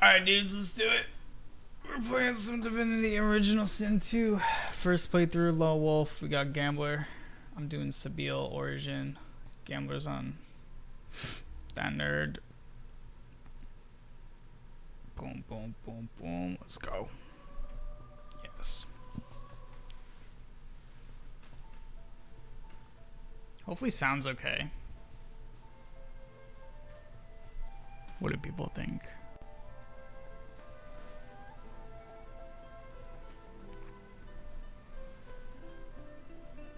Alright, dudes, let's do it. We're playing some Divinity Original Sin 2. First playthrough, Low Wolf. We got Gambler. I'm doing Sebile Origin. Gambler's on that nerd. Boom, boom, boom, boom. Let's go. Yes. Hopefully sounds okay. What do people think?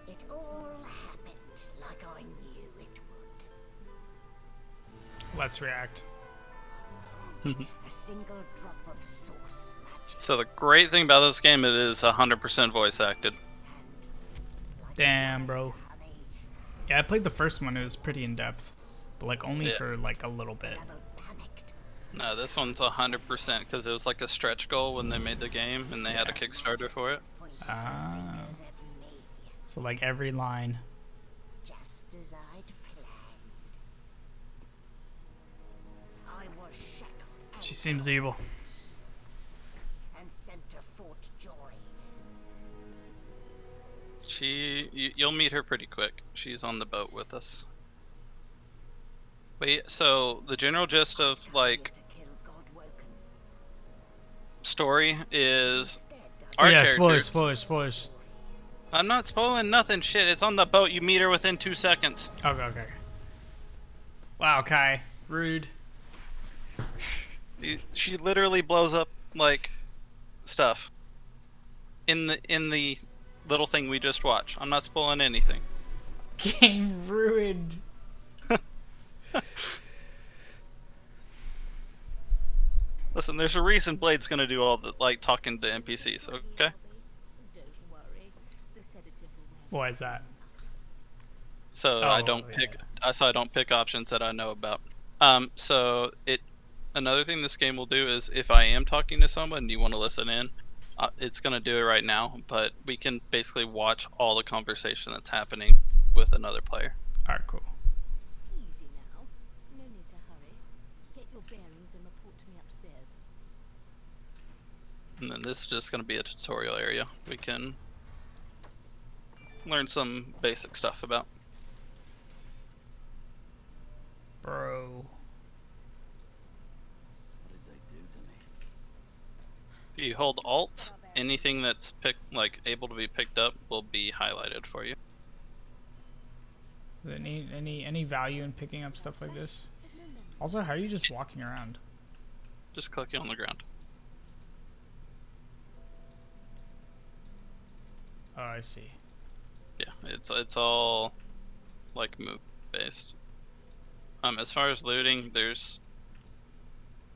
It all happened like I knew it would. Let's react. A single drop of source magic. So the great thing about this game, it is 100% voice acted. Like Damn, flies bro. to honey, Yeah, I played the first one. It was pretty in depth, but like only Yeah. for like a little bit. Rebel panicked. No, this one's 100% because it was like a stretch goal when they made the game and they had a Kickstarter for it. Pointed Ah. fingers at me, So like every line. just as I'd planned. I was shackled She seems evil. and sent to Fort Joy. You'll meet her pretty quick. She's on the boat with us. Wait, so the general gist of like Here to kill Godwoken. story is Instead, our Yeah, characters. spoilers. I'm not spoiling nothing. Shit, it's on the boat. You meet her within 2 seconds. Okay. Wow, Kai. Rude. She literally blows up like stuff in the little thing we just watched. I'm not spoiling anything. Game ruined. Listen, there's a reason Blade's gonna do all the like talking to NPCs. Okay. don't worry. The sedative will Why is that? So Oh, I don't yeah. pick. So I don't pick options that I know about. So another thing this game will do is if I am talking to someone and you want to listen in, it's gonna do it right now. But we can basically watch all the conversation that's happening with another player. Alright, cool. easy now. No need to hurry. Get your bearings and report to me upstairs. And then this is just gonna be a tutorial area. We can learn some basic stuff about. Bro. If you hold Alt, anything that's able to be picked up will be highlighted for you. Is there any value in picking up stuff like this? Also, how are you just walking around? Just clicking on the ground. Oh, I see. Yeah, it's all like move based. As far as looting, you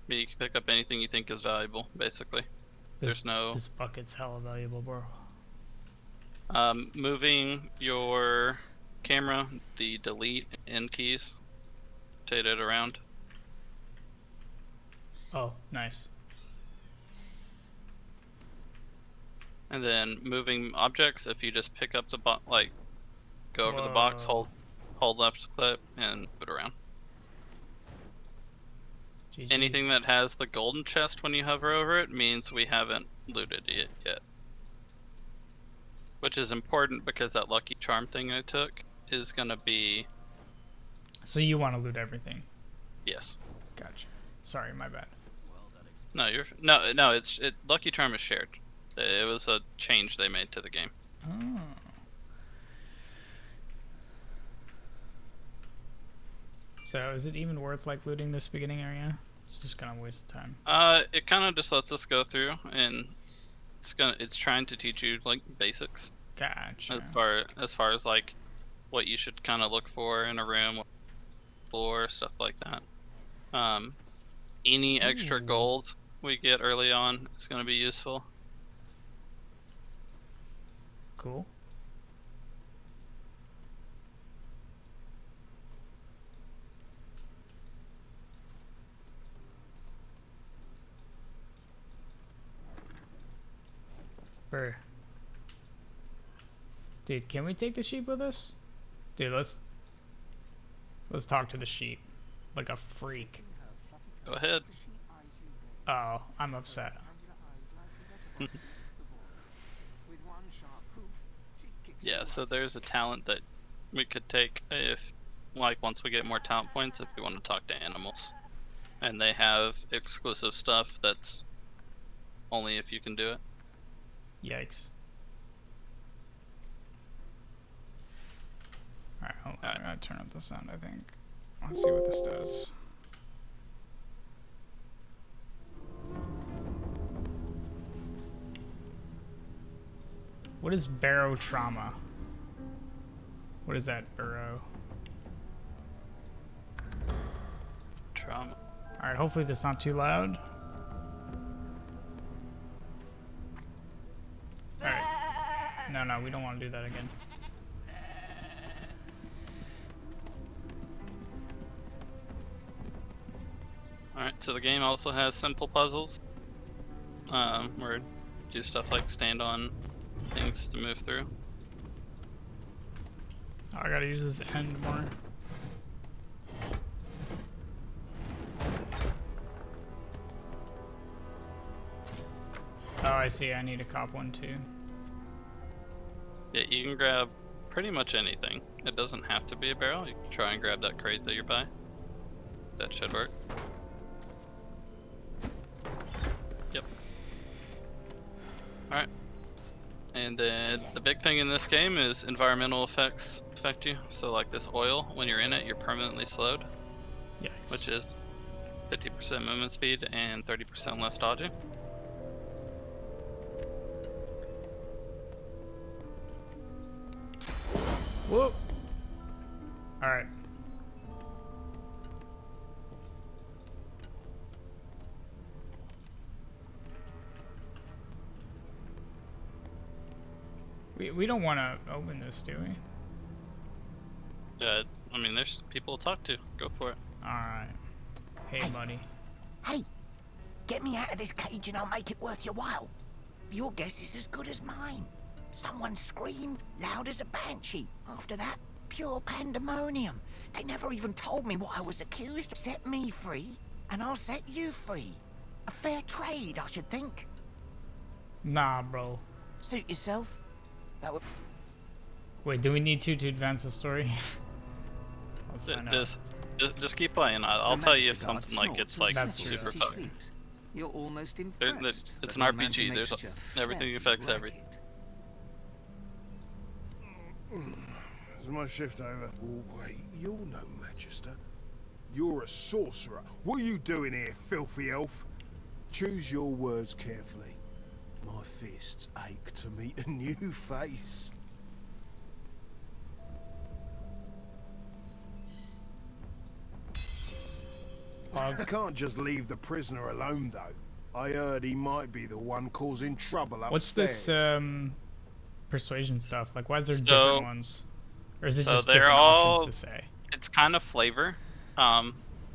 can pick up anything you think is valuable, basically. There's no This bucket's hella valuable, bro. moving your camera, the delete and keys, rotate it around. Oh, nice. And then moving objects, if you just pick up the go over the box, Whoa. hold left click and move it around. GG. Anything that has the golden chest when you hover over it means we haven't looted it yet. Which is important because that lucky charm thing I took is gonna be So you want to loot everything? yes. Gotcha. Sorry, my bad. No, lucky charm is shared. It was a change they made to the game. Oh. So is it even worth like looting this beginning area? It's just gonna waste time. It kind of just lets us go through, and it's trying to teach you like basics Gotcha. as far as like what you should kind of look for in a room, floor, stuff like that. Any extra Ooh. gold we get early on is going to be useful. Cool. Brr. Dude, can we take the sheep with us? Dude, let's talk to the sheep. Like a freak. Go ahead. Oh, I'm upset. Yeah, so there's a talent that we could take if, like, once we get more talent points, if we want to talk to animals. And they have exclusive stuff that's only if you can do it. Yikes. Alright, hold on. Alright. I'm gonna turn up the sound, I think. Let's see what this does. What is barotrauma? What is that, baro? Trauma. Alright, hopefully that's not too loud. Alright. No, we don't want to do that again. Alright, so the game also has simple puzzles. Where you do stuff like stand on things to move through. Oh, I gotta use this end more. Oh, I see. I need a cop one too. Yeah, you can grab pretty much anything. It doesn't have to be a barrel. You can try and grab that crate that you're by. That should work. Yep. Alright. And then the big thing in this game is environmental effects affect you. So like this oil, when you're in it, you're permanently slowed. Yikes. Which is 50% movement speed and 30% less dodging. Whoop. Alright. We don't want to open this, do we? Yeah, I mean, there's people to talk to. Go for it. Alright. Hey, buddy. Hey, get me out of this cage and I'll make it worth your while. Your guess is as good as mine. Someone screamed loud as a banshee. After that, pure pandemonium. They never even told me what I was accused of. Set me free, and I'll set you free. A fair trade, I should think. Nah, bro. Suit yourself. That would... Wait, do we need to advance the story? Let's find out. Just keep playing. I'll tell you if something like it's like That's true, super that's fun. true. You're almost There- impressed. it's that an we managed to RPG, make there's such a everything fabulous affects everything. racket. Is my shift over? Oh, wait, you're no Magister. You're a sorcerer. What are you doing here, filthy elf? Choose your words carefully. My fists ache to meet a new face. I can't just leave the prisoner alone, though. I heard he might be the one causing trouble upstairs. What's this persuasion stuff? Like, why is there So- different ones? Or is it so just they're different all- options to say? It's kind of flavor.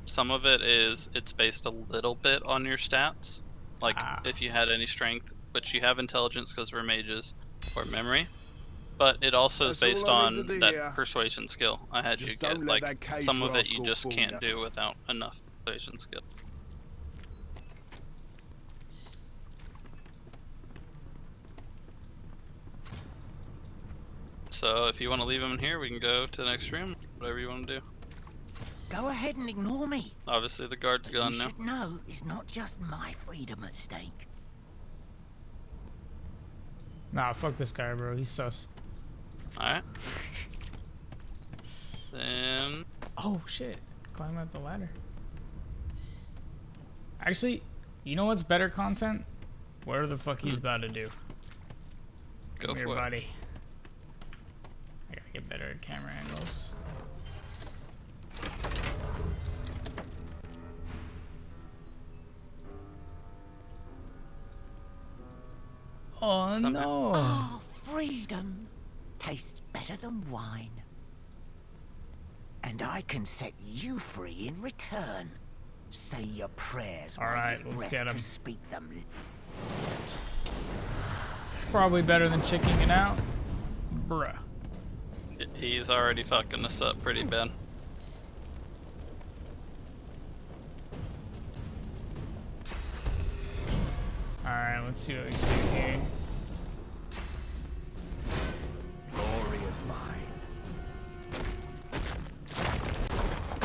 Some of it is it's based a little bit on your stats, like if you had any strength, but you have intelligence because we're mages, or memory. But it also is That's based all I on need to do, that yeah. persuasion skill I had Just you get. don't let Like that cage some of it you rascal just fool can't ya. do without enough persuasion skill. So if you want to leave him in here, we can go to the next room. Whatever you want to do. Go ahead and ignore me. Obviously the guard's But gone you now. should know it's not just my freedom at stake. Nah, fuck this guy, bro. He's sus. Alright. Then Oh, shit. Climb up the ladder. Actually, you know what's better content? Whatever the fuck he's about to do. go Come here, for it. buddy. I gotta get better at camera angles. Oh Somehow. no! Oh, freedom tastes better than wine. And I can set you free in return. Say your prayers All while right, you let's breath get 'em. to speak them. Probably better than chicking it out. Bruh. He's already fucking us up pretty bad. let's see what we can do here. Glory is mine.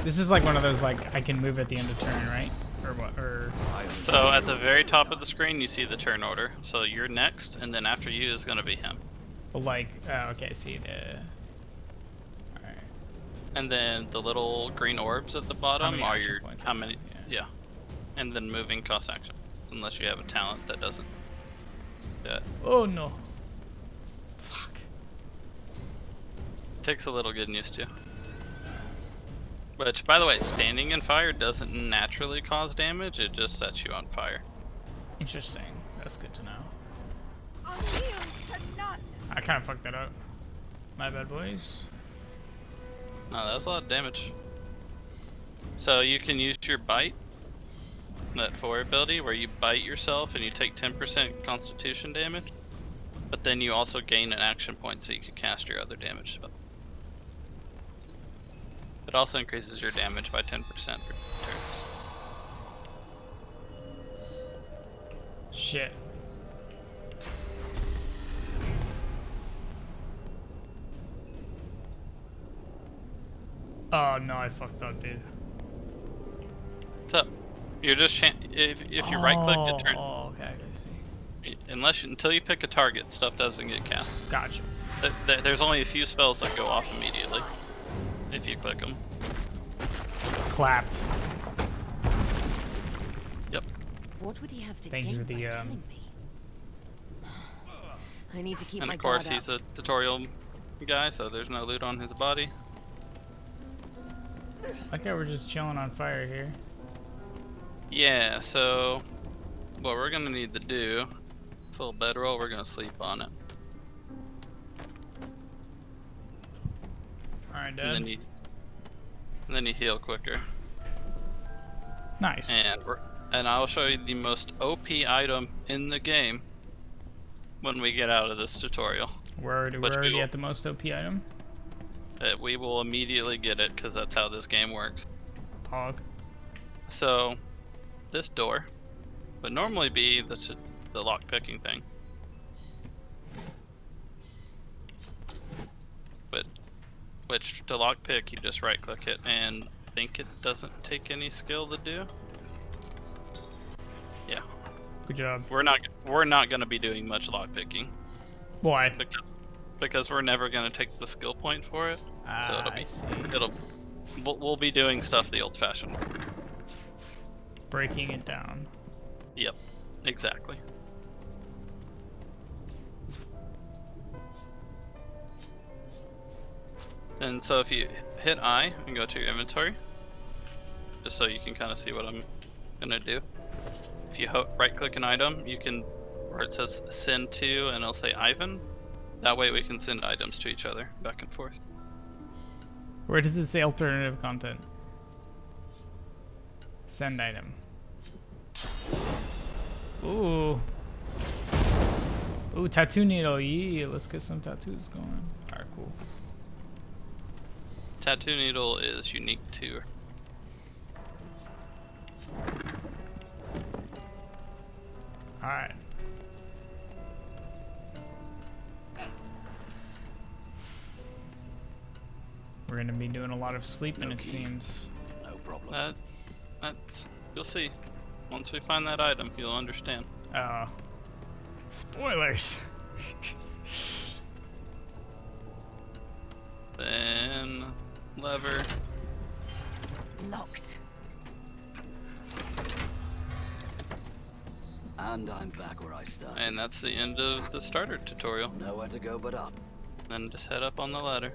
This is like one of those, like, I can move at the end of turn, right? Or what? Or So at the very top of the screen, you see the turn order. So you're next, and then after you is going to be him. like, oh, okay, I see the. All right. And then the little green orbs at the bottom are your points? how many? Yeah. And then moving cost action, unless you have a talent that doesn't. Yeah. Oh no. Fuck. Takes a little getting used to. Which, by the way, standing in fire doesn't naturally cause damage, it just sets you on fire. Interesting. That's good to know. I'll yield to none. I kind of fucked that up. My bad, boys. No, that's a lot of damage. So you can use your bite, that 4 ability, where you bite yourself and you take 10% constitution damage. But then you also gain an action point so you can cast your other damage spell. It also increases your damage by 10% for turns. Shit. Oh no, I fucked up, dude. So, you're just if you right click it turns. Oh, okay, I see. Until you pick a target, stuff doesn't get cast. Gotcha. There's only a few spells that go off immediately if you click them. Clapped. Yep. What would he have to Thank gain you for by the, killing me? I need to keep And my of course, guard he's up. a tutorial guy, so there's no loot on his body. Like how we're just chilling on fire here. Yeah, so what we're gonna need to do, this little bedroll, we're gonna sleep on it. Alright, Dad. And then you heal quicker. Nice. And I'll show you the most OP item in the game when we get out of this tutorial. We're already at the most OP item. We will immediately get it because that's how this game works. Pog. So, this door would normally be the lock picking thing. But which to lock pick, you just right click it, and I think it doesn't take any skill to do. Yeah. Good job. We're not going to be doing much lock picking Why? because we're never going to take the skill point for it. So I see. we'll be doing stuff the old-fashioned way. Breaking it down. Yep, exactly. And so if you hit I and go to your inventory, just so you can kind of see what I'm gonna do. If you right-click an item, you can, where it says send to, and it'll say Ivan. That way we can send items to each other, back and forth. Where does it say alternative content? Send item. Ooh. Ooh, tattoo needle. Yeah, let's get some tattoos going. Alright, cool. Tattoo needle is unique to her. Alright. We're gonna be doing a lot of sleeping, it seems. No problem. That's you'll see. Once we find that item, you'll understand. Oh. Spoilers! Then lever. Locked. And I'm back where I started. And that's the end of the starter tutorial. Nowhere to go but up. Then just head up on the ladder.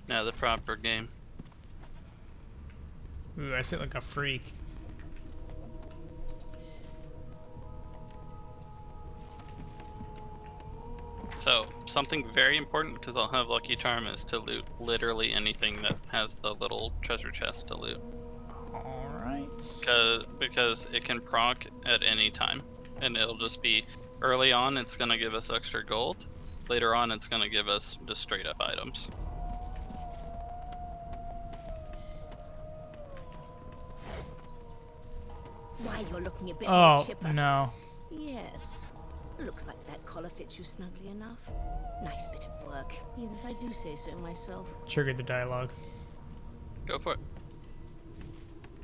Now the proper game. Ooh, I sit like a freak. So, something very important, because I'll have Lucky Charm, is to loot literally anything that has the little treasure chest to loot. Alright. Because it can proc at any time. And it'll just be, early on it's going to give us extra gold. later on it's going to give us just straight up items. Why, you're looking a bit more Oh, chipper. no. Yes. Looks like that collar fits you snugly enough. Nice bit of work, even if I do say so myself. Triggered the dialogue. Go for it.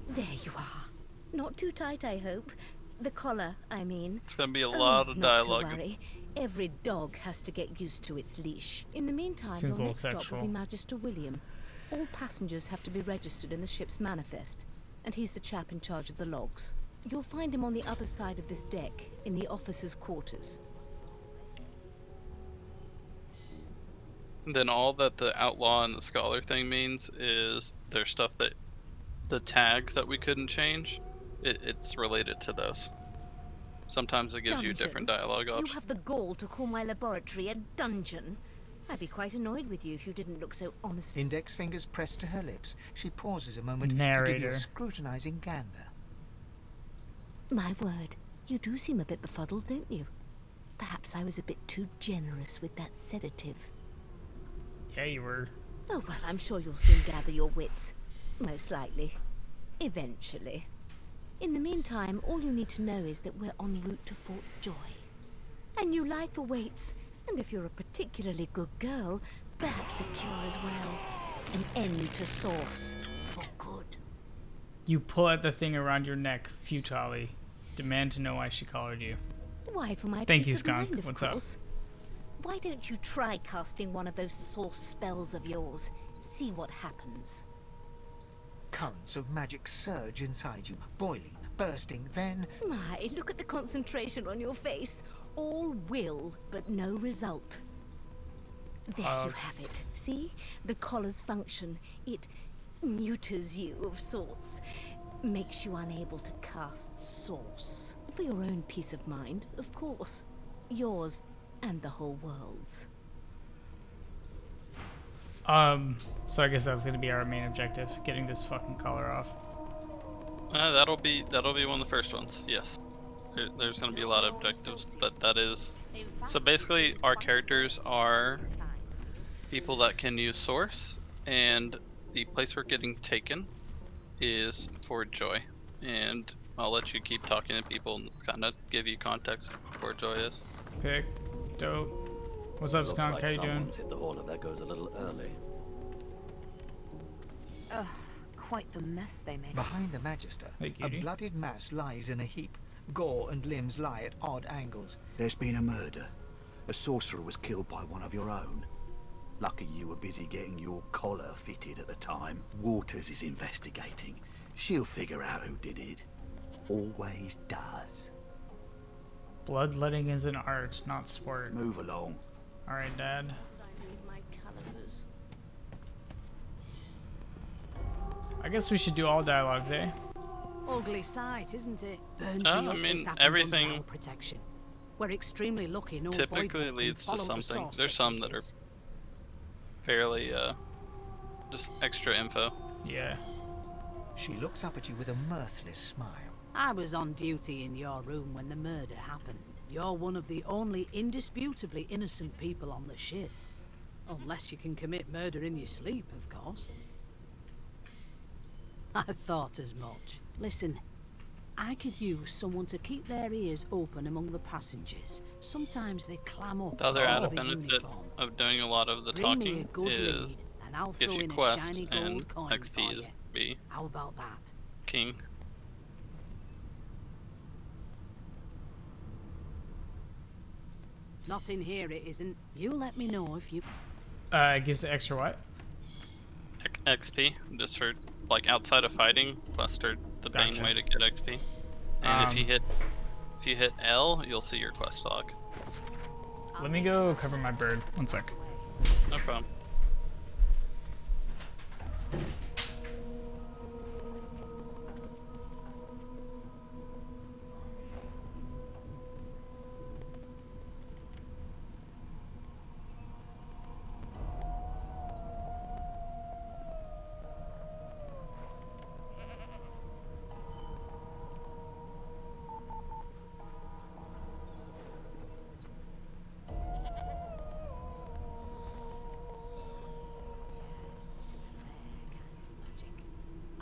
There you are. Not too tight, I hope. The collar, I mean. It's going to be a lot of dialogue. Not to worry. Every dog has to get used to its leash. In the meantime, Seems a your little next stop sexual. will be Magister William. All passengers have to be registered in the ship's manifest, and he's the chap in charge of the logs. You'll find him on the other side of this deck, in the officers' quarters. Then all that the outlaw and the scholar thing means is there's stuff that the tags that we couldn't change, it's related to those. Sometimes it gives you Dungeon? different dialogue You options. have the gall to call my laboratory a dungeon? I'd be quite annoyed with you if you didn't look so honest. Index fingers pressed to her lips. She pauses a moment to give you Narrator. a scrutinizing gander. My word, you do seem a bit befuddled, don't you? Perhaps I was a bit too generous with that sedative. Yeah, you were. Oh, well, I'm sure you'll soon gather your wits. Most likely. Eventually. In the meantime, all you need to know is that we're en route to Fort Joy. A new life awaits, and if you're a particularly good girl, perhaps a cure as well. An end to Source. For good. You pull at the thing around your neck futilely. Demand to know why she collared you. Why, for my Thank peace you, of Skunk. mind, of What's up? course. Why don't you try casting one of those Source spells of yours? See what happens. Currents of magic surge inside you, boiling, bursting, then... My, look at the concentration on your face. All will, but no result. There you have it. See? The collar's function. It neuters you of sorts. Makes you unable to cast Source. For your own peace of mind, of course. Yours and the whole world's. So I guess that's gonna be our main objective, getting this fucking collar off. That'll be one of the first ones. Yes, there's going to be a lot of objectives, but that is so. Basically, our characters are people that can use Source, and the place we're getting taken is Fort Joy. And I'll let you keep talking to people and kind of give you context of what Fort Joy is. Pick. Dope. What's up, Looks Skunk? like How you doing? someone's hit the hall if that goes a little early. Ugh, quite the mess they made. Behind the Magister, Hey, a cutie. bloodied mass lies in a heap. Gore and limbs lie at odd angles. There's been a murder. A sorcerer was killed by one of your own. Lucky you were busy getting your collar fitted at the time. Waters is investigating. She'll figure out who did it. Always does. Bloodletting is an art, not sport. Move along. Alright, Dad. I need my calipers. I guess we should do all dialogues, eh? Ugly sight, isn't it? Burns I me up mean, this happened everything under our protection. We're extremely lucky no Typically void leads to can follow the something. source There's that some did that are this. fairly just extra info. Yeah. She looks up at you with a mirthless smile. I was on duty in your room when the murder happened. You're one of the only indisputably innocent people on the ship. Unless you can commit murder in your sleep, of course. I thought as much. Listen, I could use someone to keep their ears open among the passengers. Sometimes they clam up. The other before added the benefit uniform. of doing a lot of the Bring me a talking good is lead, and I'll gives throw you in a quest shiny and gold coin XP for is you. be How about that? king. Not in here, it isn't. You let me know if you... It gives extra what? XP, just for like outside of fighting, quests are the main Gotcha. way to get XP. And if you hit L, you'll see your quest log. Let me go cover my bird. One sec. No problem.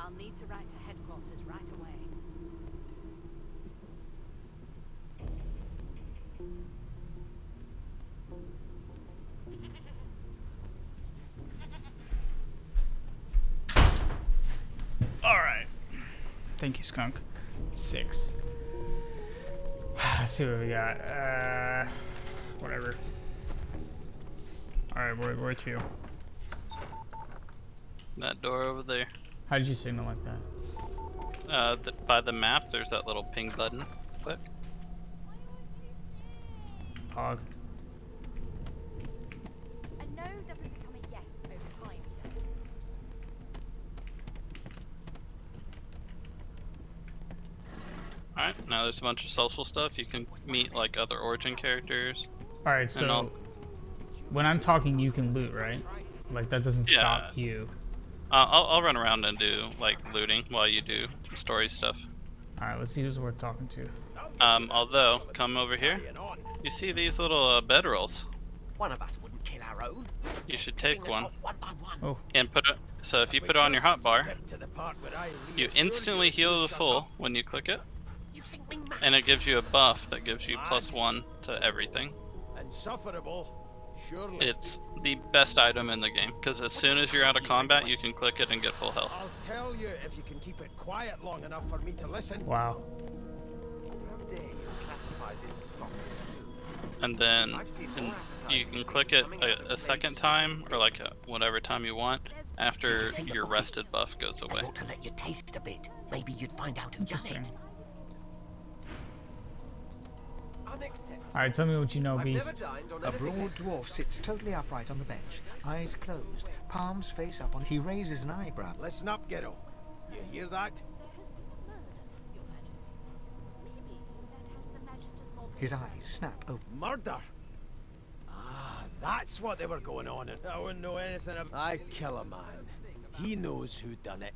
I'll need to write to headquarters right away. Alright. Thank you, Skunk. 6. Let's see what we got. Whatever. Alright, we're 2. That door over there. How did you signal like that? By the map, there's that little ping button. Click. Pog. A no doesn't become a yes over time. Alright, now there's a bunch of social stuff. You can meet like other Origin characters. Alright, so when I'm talking, you can loot, right? Like that doesn't Yeah. stop you. I'll run around and do like looting while you do story stuff. Alright, let's see who's worth talking to. Although, come over here. You see these little bedrolls? One of us wouldn't kill our own. You should take one. One by one. Oh. And put it. So if you put it on your hotbar, you instantly heal the full when you click it, You think me mad? and it gives you a buff that gives you +1 to everything. Insufferable. Surely. It's the best item in the game because as soon as you're out of combat, you can click it and get full health. I'll tell you if you can keep it quiet long enough for me to listen. Wow. How dare you classify this slop as food? And then you can click it a second time or like whatever time you want after your rested buff goes I away. ought to let you taste a bit. Maybe you'd find out who done Interesting. it. Alright, tell me what you know, Beast. A broad dwarf sits totally upright on the bench, eyes closed, palms face up on. He raises an eyebrow. Listen up, Ghetto. You hear that? His eyes snap open. Murder. Ah, that's what they were going on. I wouldn't know anything about. I kill a man. He knows who done it.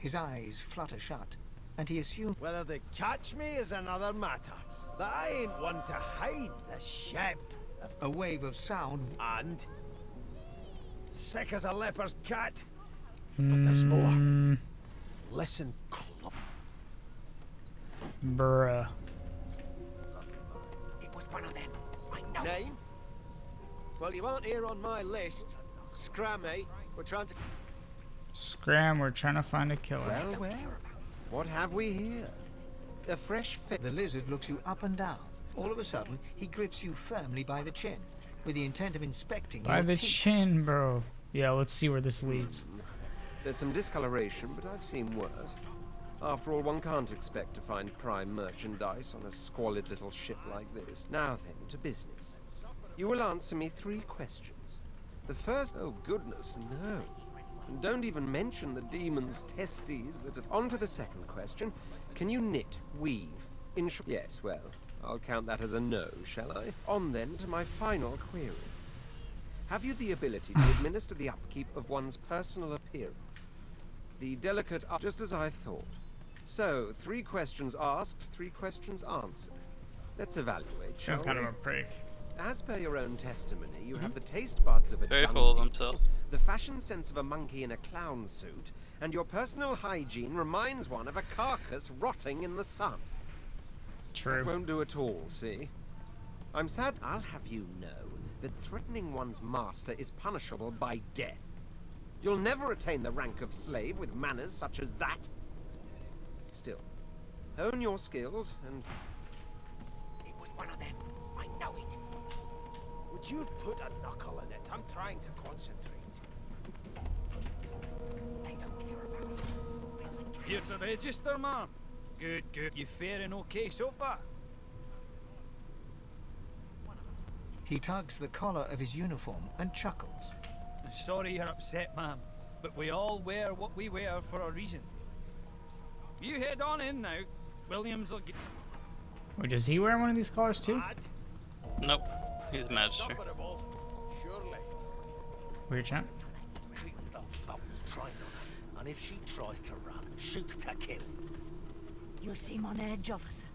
His eyes flutter shut, and he assumes. Whether they catch me is another matter. But I ain't one to hide the ship. A wave of sound. And sick as a leper's cat. But there's more. Listen close. Bruh. It was one of them. I know it. Name? Well, you aren't here on my list. Scram, eh? We're trying to... Scram, we're trying to find a killer. Well, what have we here? A fresh fit. The lizard looks you up and down. All of a sudden, he grips you firmly by the chin, with the intent of inspecting By your the teeth. chin, bro. Yeah, let's see where this leads. There's some discoloration, but I've seen worse. After all, one can't expect to find prime merchandise on a squalid little ship like this. Now then, to business. You will answer me 3 questions. The first... Oh, goodness, no. And don't even mention the demon's testes that... On to the second question. Can you knit, weave, Yes, well, I'll count that as a no, shall I? On then to my final query. Have you the ability to administer the upkeep of one's personal appearance? The delicate... Just as I thought. So, 3 questions asked, 3 questions answered. Let's evaluate, shall Sounds kind we? of a prick. As per your own testimony, you have the taste buds of a Very dung full of beetle, themselves. the fashion sense of a monkey in a clown suit, and your personal hygiene reminds one of a carcass rotting in the sun. True. Won't do at all, see? I'm sad I'll have you know that threatening one's master is punishable by death. You'll never attain the rank of slave with manners such as that. Still, hone your skills and... It was one of them. I know it. Would you put a knuckle in it? I'm trying to concentrate. They don't hear about it. Here's the register, man. Good, good. You faring okay so far? He tugs the collar of his uniform and chuckles. Sorry you're upset, ma'am, but we all wear what we wear for a reason. You head on in now. Williams will get... Wait, does he wear one of these collars too? Nope, he's Magister. Insufferable. Surely. Weird champ. Keep the bones trained on her, and if she tries to run, shoot to kill. You seem on edge, officer.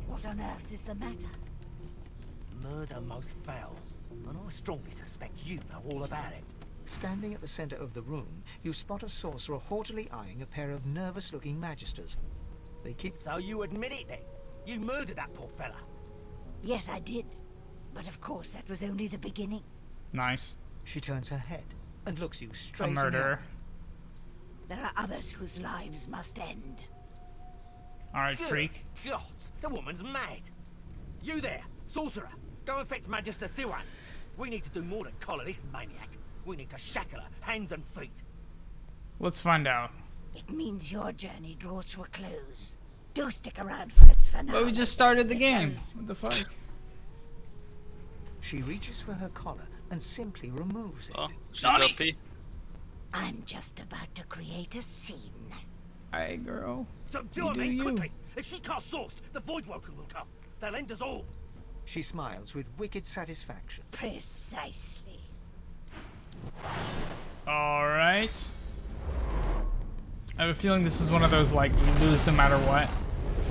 What on earth is the matter? Murder most foul, and I strongly suspect you know all about it. Standing at the center of the room, you spot a sorcerer haughtily eyeing a pair of nervous-looking magisters. They keep... So you admit it then? You murdered that poor fella? Yes, I did. But of course, that was only the beginning. Nice. She turns her head and looks you straight A in the murderer. eye. There are others whose lives must end. Alright, freak. God, the woman's mad. You there, sorcerer. Go and fetch Magister Siwan. We need to do more than collar this maniac. We need to shackle her, hands and feet. Let's find out. It means your journey draws to a close. Do stick around for its finale. But we just started the game. because What the fuck? She reaches for her collar and simply removes it. Oh, she's OP. I'm just about to create a scene. Aye, girl. So You do do it you. quickly. If she can't source, the Voidwoken will come. They'll end us all. She smiles with wicked satisfaction. Precisely. Alright. I have a feeling this is one of those, like, we lose no matter what.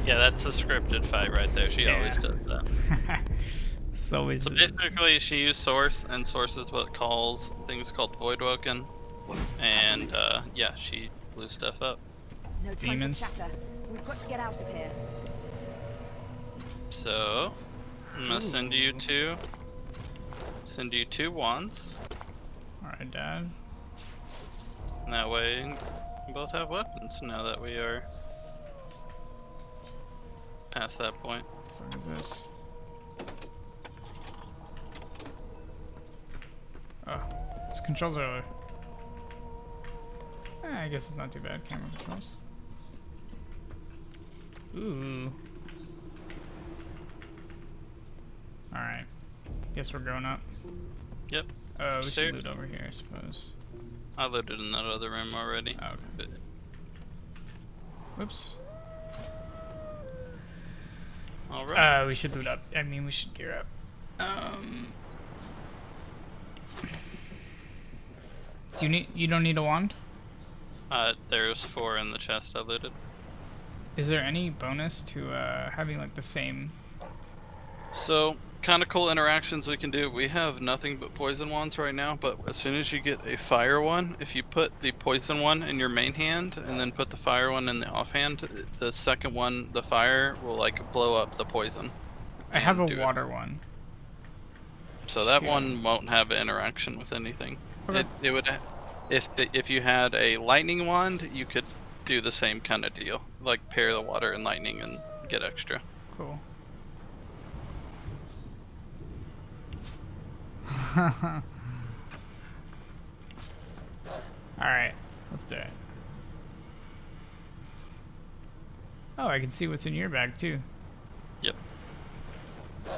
Yeah, that's a scripted fight right there. She always does that. So basically, she used Source, and Source is what calls things called Voidwoken. And, yeah, she blew stuff up. No time Demons. for chatter. We've got to get out of here. So, I'm gonna send you two wands. Alright, Dad. And that way, we both have weapons now that we are past that point. What is this? Oh, this controls are. I guess it's not too bad. Camera controls. Ooh. Alright. Guess we're going up. Yep. Oh, we Stay- should loot over here, I suppose. I looted in that other room already. Oh, okay. Whoops. Alright. We should loot up. I mean, we should gear up. You don't need a wand? There's 4 in the chest I looted. Is there any bonus to having like the same? So, kind of cool interactions we can do. We have nothing but poison wands right now, but as soon as you get a fire one, if you put the poison one in your main hand and then put the fire one in the offhand, the second one, the fire, will like blow up the poison. I have a do it. water one. So that one won't have an interaction with anything. Okay. It would, if you had a lightning wand, you could do the same kind of deal, like pair the water and lightning and get extra. Cool. Alright, let's do it. Oh, I can see what's in your bag too. Yep. Oh,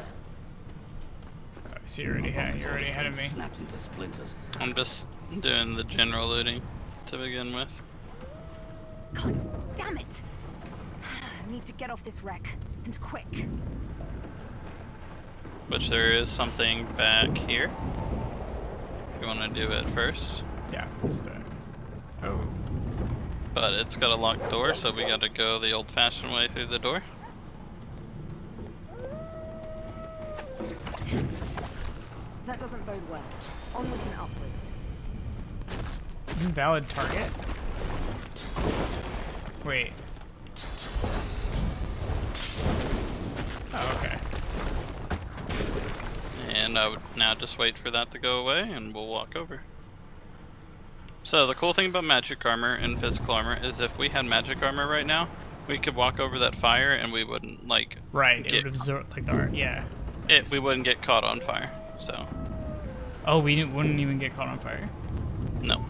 I see you're already ahead of me. Snaps into splinters. I'm just doing the general looting to begin with. God damn it! I need to get off this wreck, and quick. Which there is something back here. You want to do it first? Yeah, let's do it. Oh. But it's got a locked door, so we gotta go the old-fashioned way through the door. That doesn't bode well. Onwards and upwards. Invalid target? Wait. Oh, okay. And I would now just wait for that to go away, and we'll walk over. So the cool thing about magic armor and physical armor is if we had magic armor right now, we could walk over that fire and we wouldn't like Right, it would absorb like the yeah. we wouldn't get caught on fire. So Oh, we wouldn't even get caught on fire. no,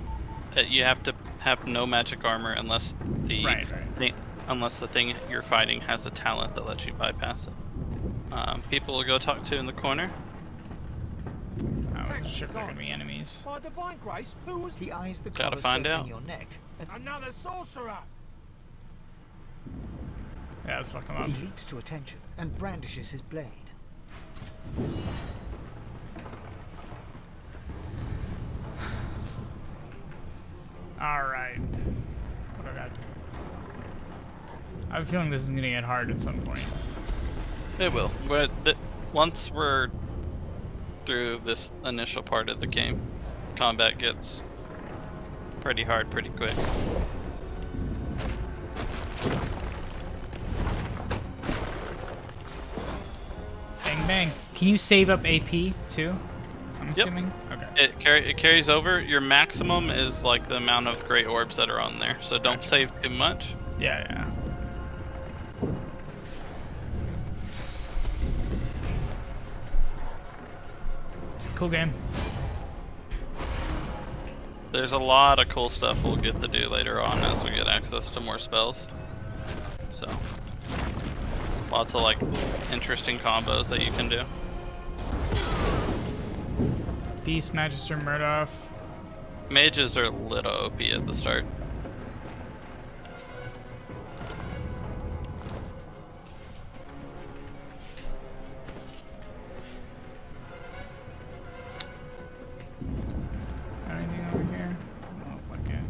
you have to have no magic armor unless the unless the thing you're fighting has a talent that lets you bypass it. People will go talk to in the corner. I wasn't sure if they're gonna be enemies. By divine grace, who was He eyes the Gotta collar find circling out. your neck. another sorcerer? Yeah, let's fuck him up. He leaps to attention and brandishes his blade. Alright. What do I got? I have a feeling this is gonna get hard at some point. It will. But once we're through this initial part of the game, combat gets pretty hard pretty quick. Bang bang. Can you save up AP too? I'm assuming? Okay. It carries over. Your maximum is like the amount of great orbs that are on there, so don't save too much. Yeah. Cool game. There's a lot of cool stuff we'll get to do later on as we get access to more spells. So, lots of like interesting combos that you can do. Beast, Magister, Murdoff. Mages are a little OP at the start. Anything over here? No, okay.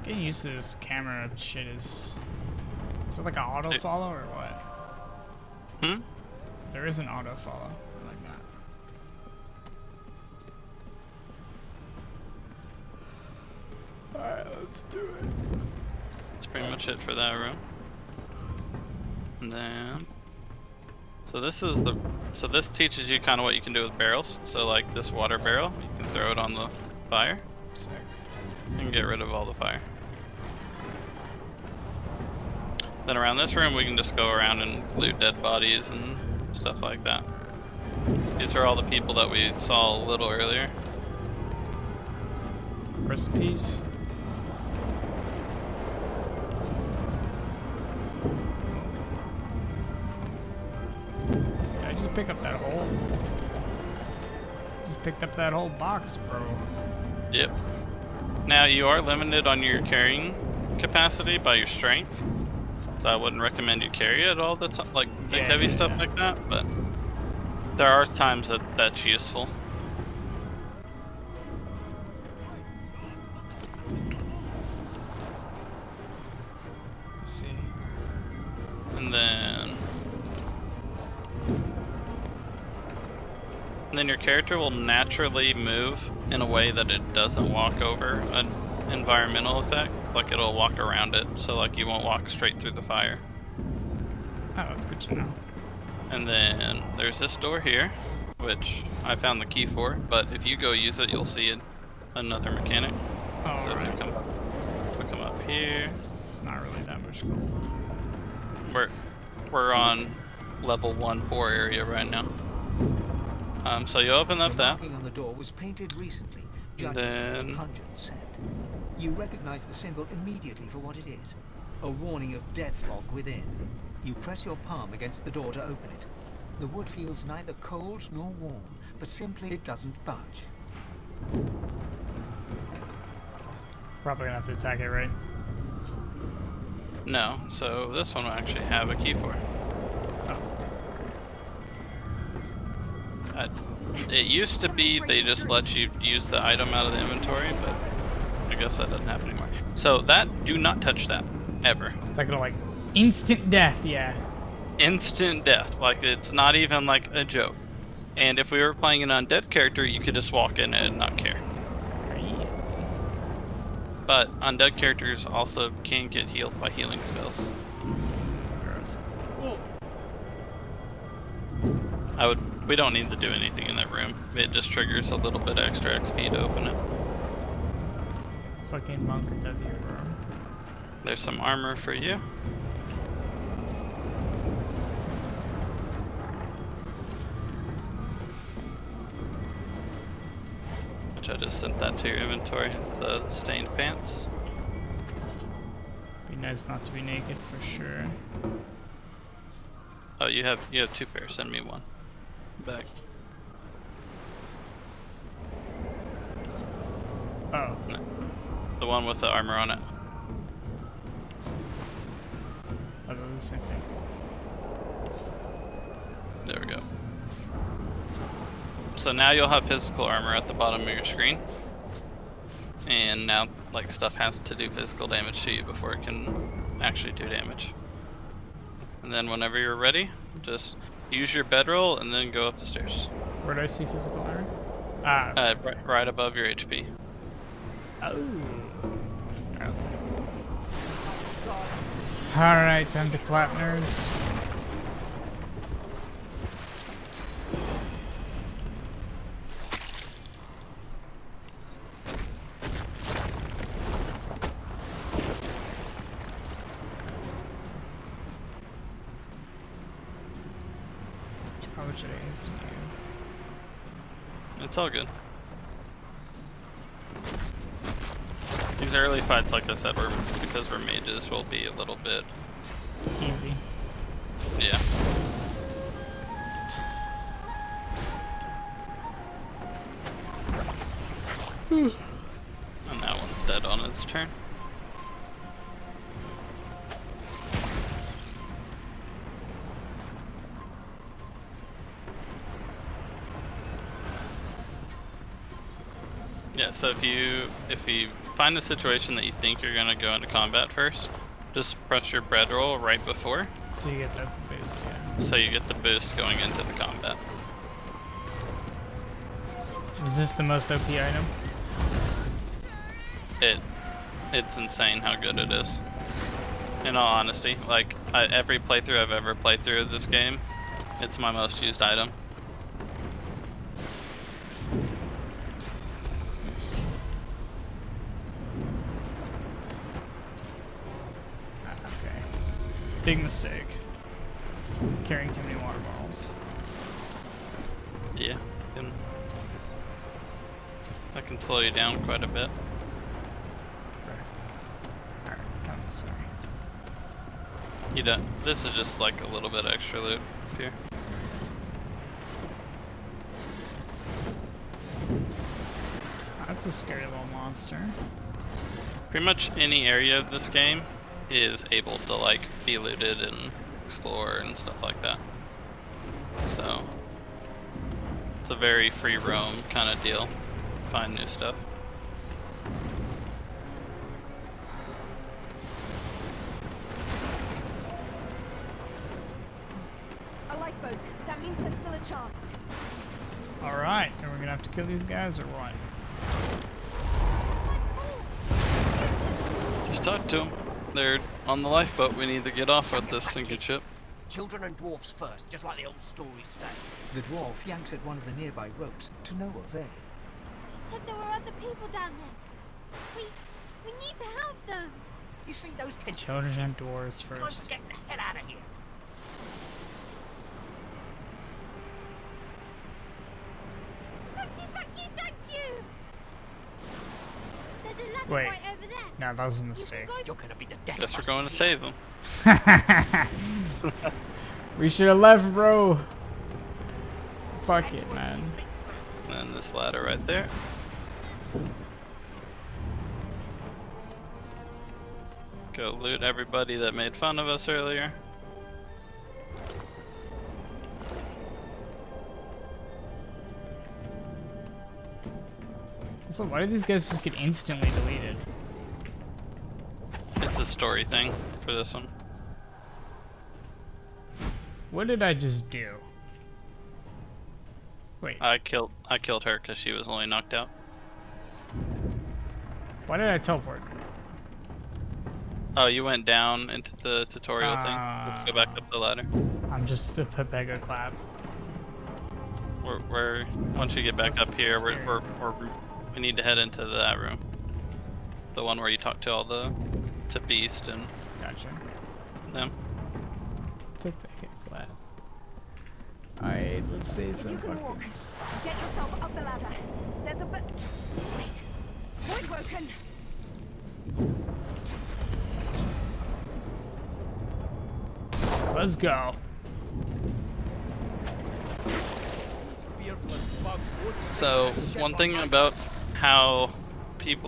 Getting used to this camera shit is it like an auto follow or what? There is an auto follow. I like that. Alright, let's do it. That's pretty much it for that room. And then, so this teaches you kind of what you can do with barrels. So like this water barrel, you can throw it on the fire. Sick. And get rid of all the fire. Then around this room we can just go around and loot dead bodies and stuff like that. These are all the people that we saw a little earlier. Rest in peace. Did I just pick up that whole? Just picked up that whole box, bro. Yep. Now you are limited on your carrying capacity by your strength, so I wouldn't recommend you carry it all the time, like big heavy stuff like that. But there are times that that's useful. Let's see. And then your character will naturally move in a way that it doesn't walk over an environmental effect. Like it'll walk around it, so like you won't walk straight through the fire. Oh, that's good to know. And then there's this door here, which I found the key for, but if you go use it, you'll see another mechanic. Oh, so right. if you come up here. It's not really that much gold. We're on level 1-4 area right now. So you open up that. The marking on the door was painted recently, judging from its pungent scent. You recognize the symbol immediately for what it is. A warning of death fog within. You press your palm against the door to open it. The wood feels neither cold nor warm, but simply it doesn't budge. Probably gonna have to attack it, right? No, so this one will actually have a key for. It used to be they just let you use the item out of the inventory, but I guess that doesn't happen anymore. So that, do not touch that, ever. It's like like instant death, yeah. Instant death, like it's not even like a joke. And if we were playing an undead character, you could just walk in and not care. But undead characters also can get healed by healing spells. Gross. We don't need to do anything in that room. It just triggers a little bit extra XP to open it. Fucking monk at that view room. There's some armor for you. Which I just sent that to your inventory, the stained pants. Be nice not to be naked for sure. Oh, you have 2 pairs. Send me one. Back. Oh. No. The one with the armor on it. Oh, they're the same thing. There we go. So now you'll have physical armor at the bottom of your screen. And now, like, stuff has to do physical damage to you before it can actually do damage. And then whenever you're ready, just use your bedroll and then go up the stairs. Where do I see physical iron? Right above your HP. Oh. Alright, let's go. Alright, time to clap, nerds. How should I use to do? It's all good. These early fights, like I said, because we're mages, will be a little bit easy. Yeah. And that one's dead on its turn. Yeah, so if you find a situation that you think you're gonna go into combat first, just press your bread roll right before. So you get that boost, yeah. So you get the boost going into the combat. Is this the most OP item? It's insane how good it is. In all honesty, like every playthrough I've ever played through of this game, it's my most used item. Okay. Big mistake. Carrying too many water bottles. Yeah, that can slow you down quite a bit. Alright, come this way. You don't. This is just like a little bit extra loot here. That's a scary little monster. Pretty much any area of this game is able to like be looted and explore and stuff like that. So it's a very free roam kind of deal. Find new stuff. A lifeboat. That means there's still a chance. Alright, and we're gonna have to kill these guys or what? Just talk to them. They're on the lifeboat. We need to get off with this sinking ship. Children and dwarfs first, just like the old stories say. The dwarf yanks at one of the nearby ropes to no avail. You said there were other people down there. We need to help them. You see those tentacles? Children and dwarves It's time first. to get the hell out of here. Thank you! There's a ladder Wait. right over there. No, that was a mistake. You're gonna be the death Guess of we're us going to here. save them. We should have left, bro. Fuck it, man. And this ladder right there. Go loot everybody that made fun of us earlier. So why did these guys just get instantly deleted? It's a story thing for this one. What did I just do? Wait, I killed her because she was only knocked out. why did I teleport? Oh, you went down into the tutorial thing. Let's go back up the ladder. I'm just a Pepega clap. We're once you get back up here, we need to head into that room, the one where you talk to all the Beast and Gotcha. them. Pepega clap. Alright, let's say some You can fucking. walk. Get yourself up the ladder. There's a bit. Wait. Point broken. Let's go. So one thing about how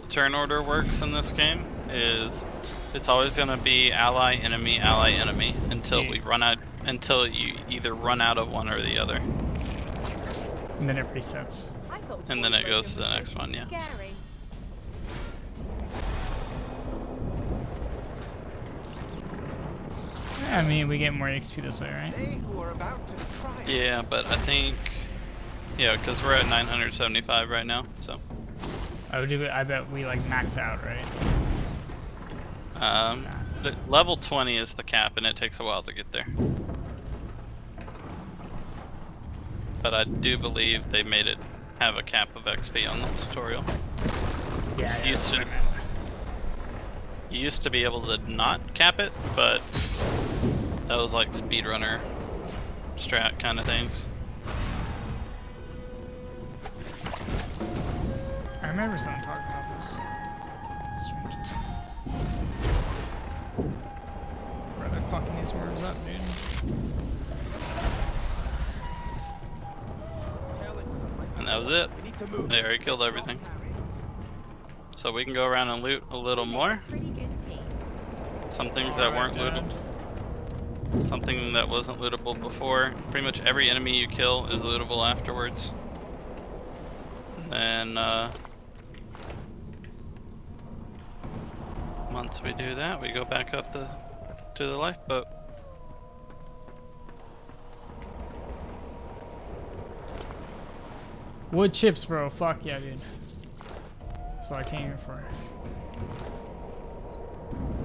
turn order works in this game is it's always going to be ally enemy until we run out, until you either run out of one or the other, And then it resets. and then it goes to the next one. Yeah. Scary. I mean, we get more XP this way, right? They who are about to try. Yeah, but I think, yeah, because we're at 975 right now, so. Oh, I bet we like max out, right? The level 20 is the cap, and it takes a while to get there. But I do believe they made it have a cap of XP on the tutorial. Yeah, You used to be able to not cap it, but that was like speedrunner strat kind of things. I remember someone talking about this. Strange. Bro, they're fucking these worms up, dude. And that was it. They already killed everything. So we can go around and loot a little more. Some things that weren't looted. Something that wasn't lootable before. Pretty much every enemy you kill is lootable afterwards. And once we do that, we go back up to the lifeboat. Wood chips, bro. Fuck yeah, dude. So I came here for it.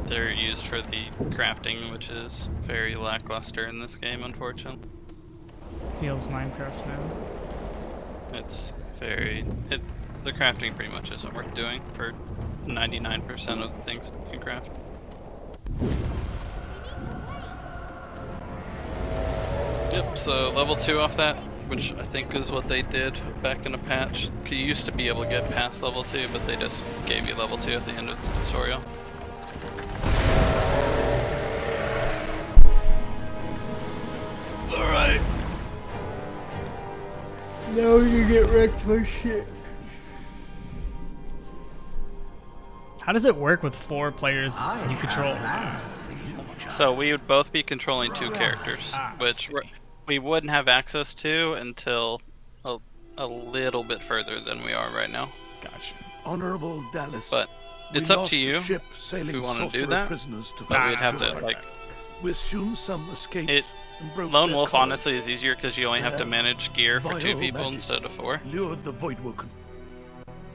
They're used for the crafting, which is very lackluster in this game, unfortunately. Feels Minecraft now. It's very... the crafting pretty much isn't worth doing for 99% of the things you can craft. Yep, so level 2 off that, which I think is what they did back in a patch. You used to be able to get past level 2, but they just gave you level 2 at the end of the tutorial. Alright. Now you get wrecked by shit. How does it work with 4 players you control? So we would both be controlling 2 characters, which we wouldn't have access to until a little bit further than we are right now. Gotcha. Honorable Dallas. But it's up to you if we want to do that. But we'd have to like. We assume some escaped. Lone Wolf honestly is easier because you only have to manage gear for 2 people instead of 4. Lured the Voidwoken.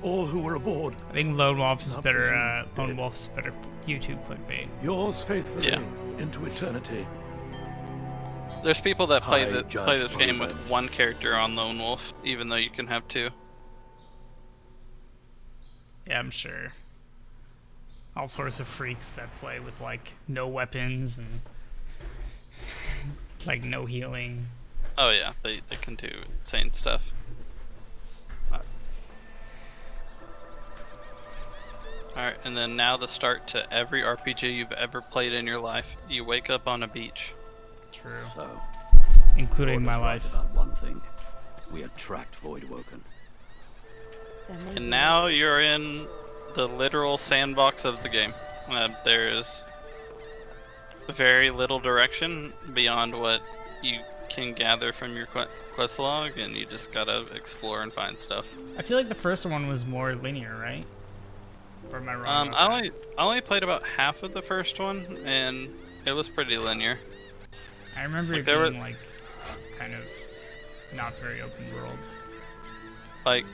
All who were aboard. I think Lone Wolf is better. Lone Wolf's better YouTube clickbait. Yours faithfully into eternity. There's people that play this game with 1 character on Lone Wolf, even though you can have 2. Yeah, I'm sure. All sorts of freaks that play with like no weapons and like no healing. Oh yeah, they can do insane stuff. Alright, and then now the start to every RPG you've ever played in your life. You wake up on a beach. True. So, including my life. Right about one thing. We attract Voidwoken. And now you're in the literal sandbox of the game. There's very little direction beyond what you can gather from your quest log, and you just gotta explore and find stuff. I feel like the first one was more linear, right? Or am I wrong? I only played about half of the first one, and it was pretty linear. I remember it being like kind of not very open world. Like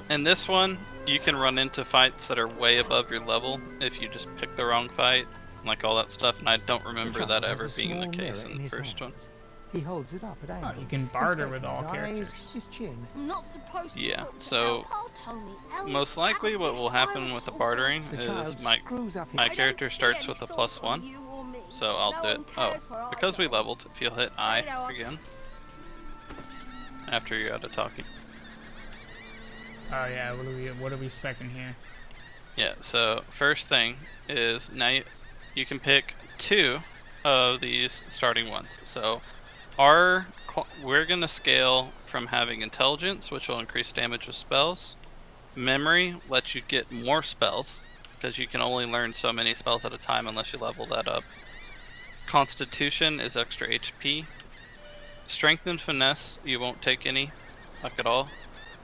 in this one, you can run into fights that are way above your level if you just pick the wrong fight, like all that stuff. And I don't remember that ever being the case in the first one. He holds it up at angle. Oh, you can barter with all characters. His chin. I'm not supposed to Yeah, talk to so Alpha, Tony. Ellis, most likely what will happen Irish with the or bartering something. is my character starts with a +1, so I'll do it. Oh, because we leveled, if you'll hit I again after you're out of talking. Oh yeah, what are we specking here? Yeah, so first thing is now you can pick 2 of these starting ones. So we're gonna scale from having intelligence, which will increase damage with spells. Memory lets you get more spells because you can only learn so many spells at a time unless you level that up. Constitution is extra HP. Strength and finesse, you won't take any, like at all.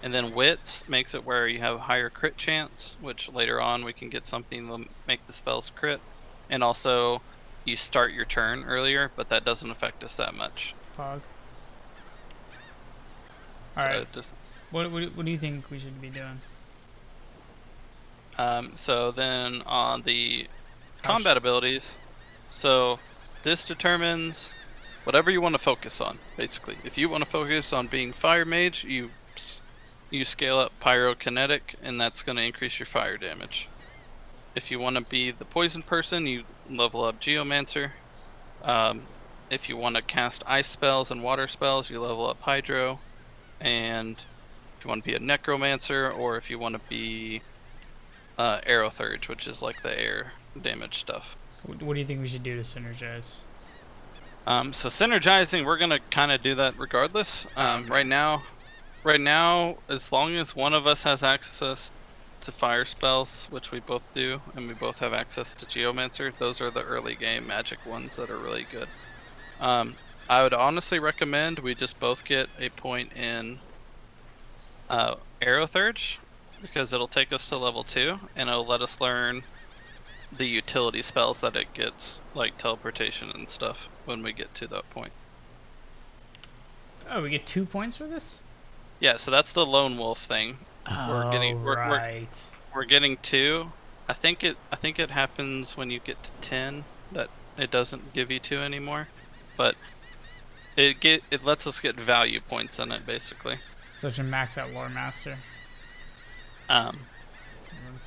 And then wits makes it where you have a higher crit chance, which later on we can get something to make the spells crit. And also you start your turn earlier, but that doesn't affect us that much. Fog. So Alright. just, What do you think we should be doing? so then on the combat abilities, so this determines whatever you want to focus on, basically. If you want to focus on being fire mage, you scale up pyrokinetic, and that's going to increase your fire damage. If you want to be the poison person, you level up geomancer. If you want to cast ice spells and water spells, you level up hydro. And if you want to be a necromancer, or if you want to be Aerothurge, which is like the air damage stuff. What do you think we should do to synergize? So synergizing, we're gonna kind of do that regardless. Right now, as long as one of us has access to fire spells, which we both do, and we both have access to Geomancer, those are the early game magic ones that are really good. I would honestly recommend we just both get a point in Aerothurge, because it'll take us to level 2, and it'll let us learn the utility spells that it gets, like teleportation and stuff, when we get to that point. Oh, we get 2 points for this? Yeah, so that's the lone wolf thing. Right. We're getting 2. I think it happens when you get to 10 that it doesn't give you 2 anymore, but it lets us get value points in it, basically. So it should max out Lore Master.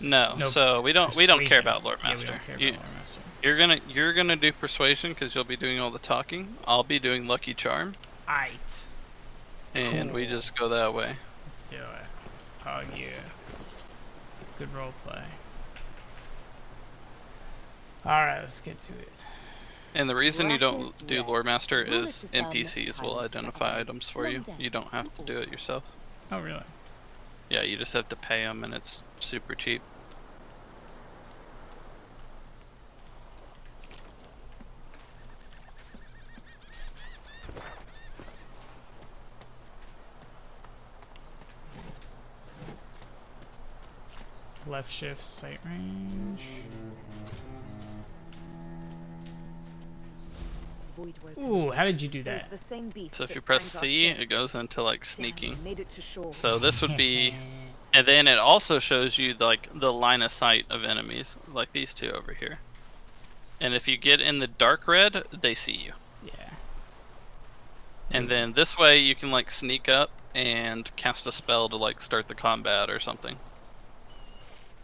No, so we don't care about Lore Master. Yeah, You're gonna do persuasion because you'll be doing all the talking. I'll be doing lucky charm. Aight. And cool. We just go that way. Let's do it. Oh yeah. Good roleplay. Alright, let's get to it. And the reason you don't do Lore Master is NPCs will identify items for you. You don't have to do it yourself. Oh really? Yeah, you just have to pay them, and it's super cheap. Left shift, sight range. Ooh, how did you do that? So if you press C, it goes into like sneaking. So this would be, and then it also shows you like the line of sight of enemies, like these two over here. And if you get in the dark red, they see you. Yeah. And then this way you can like sneak up and cast a spell to like start the combat or something.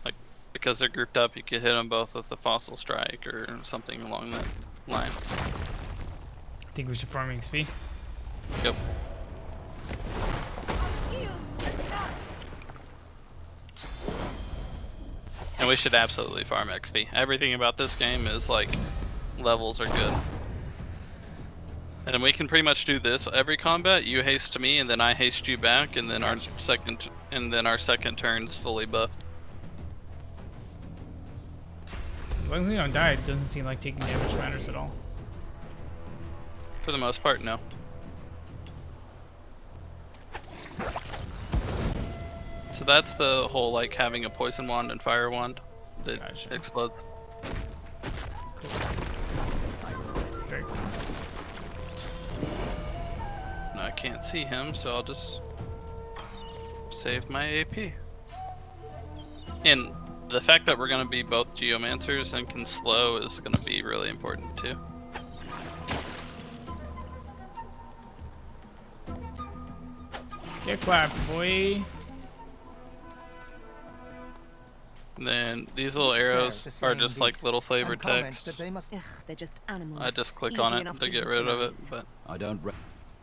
Like because they're grouped up, you could hit them both with the fossil strike or something along that line. Think we should farm XP? Yep. And we should absolutely farm XP. Everything about this game is like levels are good. And then we can pretty much do this every combat. You haste to me, and then I haste you back, and then our second turn's fully buffed. As long as we don't die, it doesn't seem like taking damage matters at all. For the most part, no. So that's the whole like having a poison wand and fire wand that explodes. Cool. Very cool. No, I can't see him, so I'll just save my AP. And the fact that we're going to be both geomancers and can slow is going to be really important too. Get clapped, boy. And then these little arrows are just like little flavored text. Ugh, they're just animals. I just click on it to get rid of it, but I don't.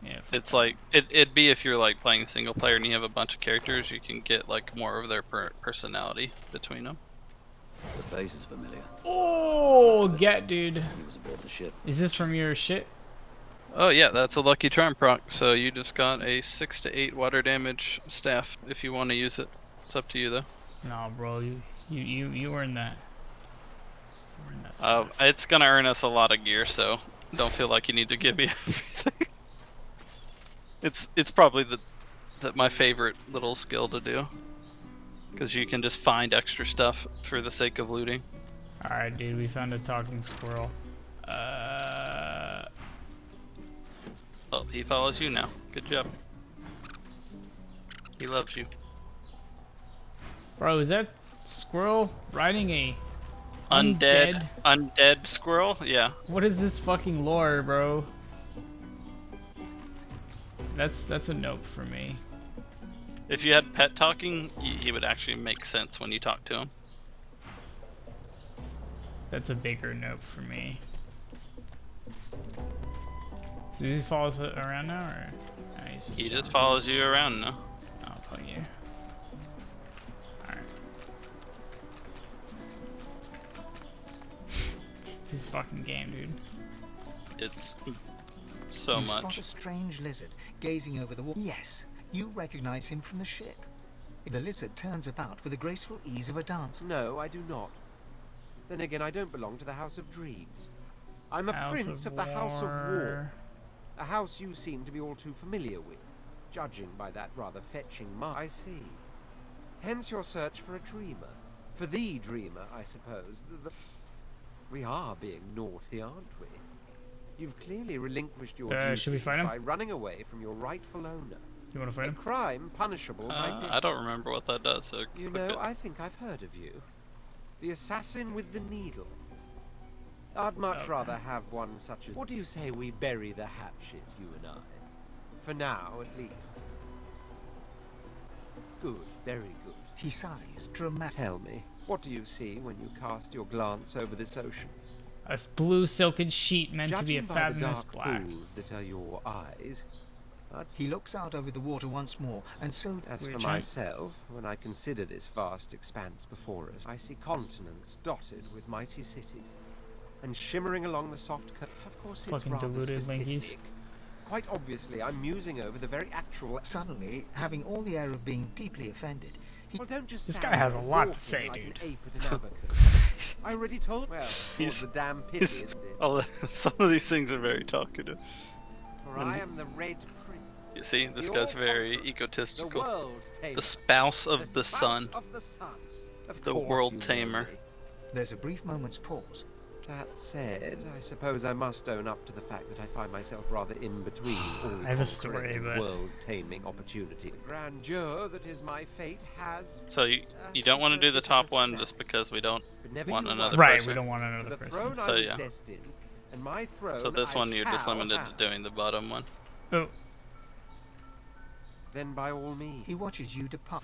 Yeah. It's like it'd be if you're like playing single player and you have a bunch of characters, you can get like more of their personality between them. The face is familiar. Oh, get dude. He was aboard the ship. Is this from your shit? Oh yeah, that's a lucky charm proc. So you just got a 6 to 8 water damage staff if you want to use it. It's up to you though. No, bro, you earned that. You earned that stuff. It's gonna earn us a lot of gear, so don't feel like you need to give me everything. It's probably my favorite little skill to do, because you can just find extra stuff for the sake of looting. All right, dude, we found a talking squirrel. Oh, he follows you now. Good job. He loves you. Bro, is that squirrel riding a undead squirrel? Yeah. What is this fucking lore, bro? That's a nope for me. If you had pet talking, he would actually make sense when you talk to him. That's a bigger nope for me. So does he follow us around now, or? No, He just follows you around now. Oh, fuck you. Alright. This fucking game, dude. It's so you much. Spot a strange lizard gazing over the wall. Yes, you recognize him from the ship. The lizard turns about with the graceful ease of a dancer. No, I do not. Then again, I don't belong to the House of Dreams. I'm a prince of the House of War. A house you seem to be all too familiar with, judging by that rather fetching mark. I see. Hence your search for a dreamer. For the dreamer, I suppose. We are being naughty, aren't we? You've clearly relinquished your duties should we fight him? by running away from your rightful owner. You want to fight him? A crime punishable by death. I don't remember what that does. So you know, I think I've heard of you. The assassin with the needle. I'd much rather have one such as... What do you say we bury the hatchet, you and I? For now, at least. Good, very good. He sighs, dramatic. Tell me, what do you see when you cast your glance over this ocean? A blue silken sheet meant to be a Judging by fathomless the dark black. pools that are your eyes, he looks out over the water once more, and so... As for myself, when I consider this vast expanse before us, I see continents dotted with mighty cities, and shimmering along the soft coast. Of course, it's Fucking rather deluded specific. Linkies. Quite obviously, I'm musing over the very actual... Suddenly, having all the air of being deeply offended, Well, don't just This stand guy has a there lot to gawking say, like dude. an ape at an abacus. I already told... Well, He's- the damn pity, he's- isn't it? Oh, some of these things are very talkative. For I am the Red Prince. You see, this the guy's all-conqueror, very The egotistical. world tamer. The spouse of the spouse sun. of the sun. Of The course world you know tamer. me. There's a brief moment's pause. That said, I suppose I must own up to the fact that I find myself rather in between all I have a story, but... world-taming opportunity. The grandeur that is my fate has... So you don't want to do the top one just because we don't want another Right, person. we don't want another The person. throne So, I was yeah. destined, and my throne So this I one you're just shall limited have. to doing the bottom one. Oh, Then by all means. He watches you depart.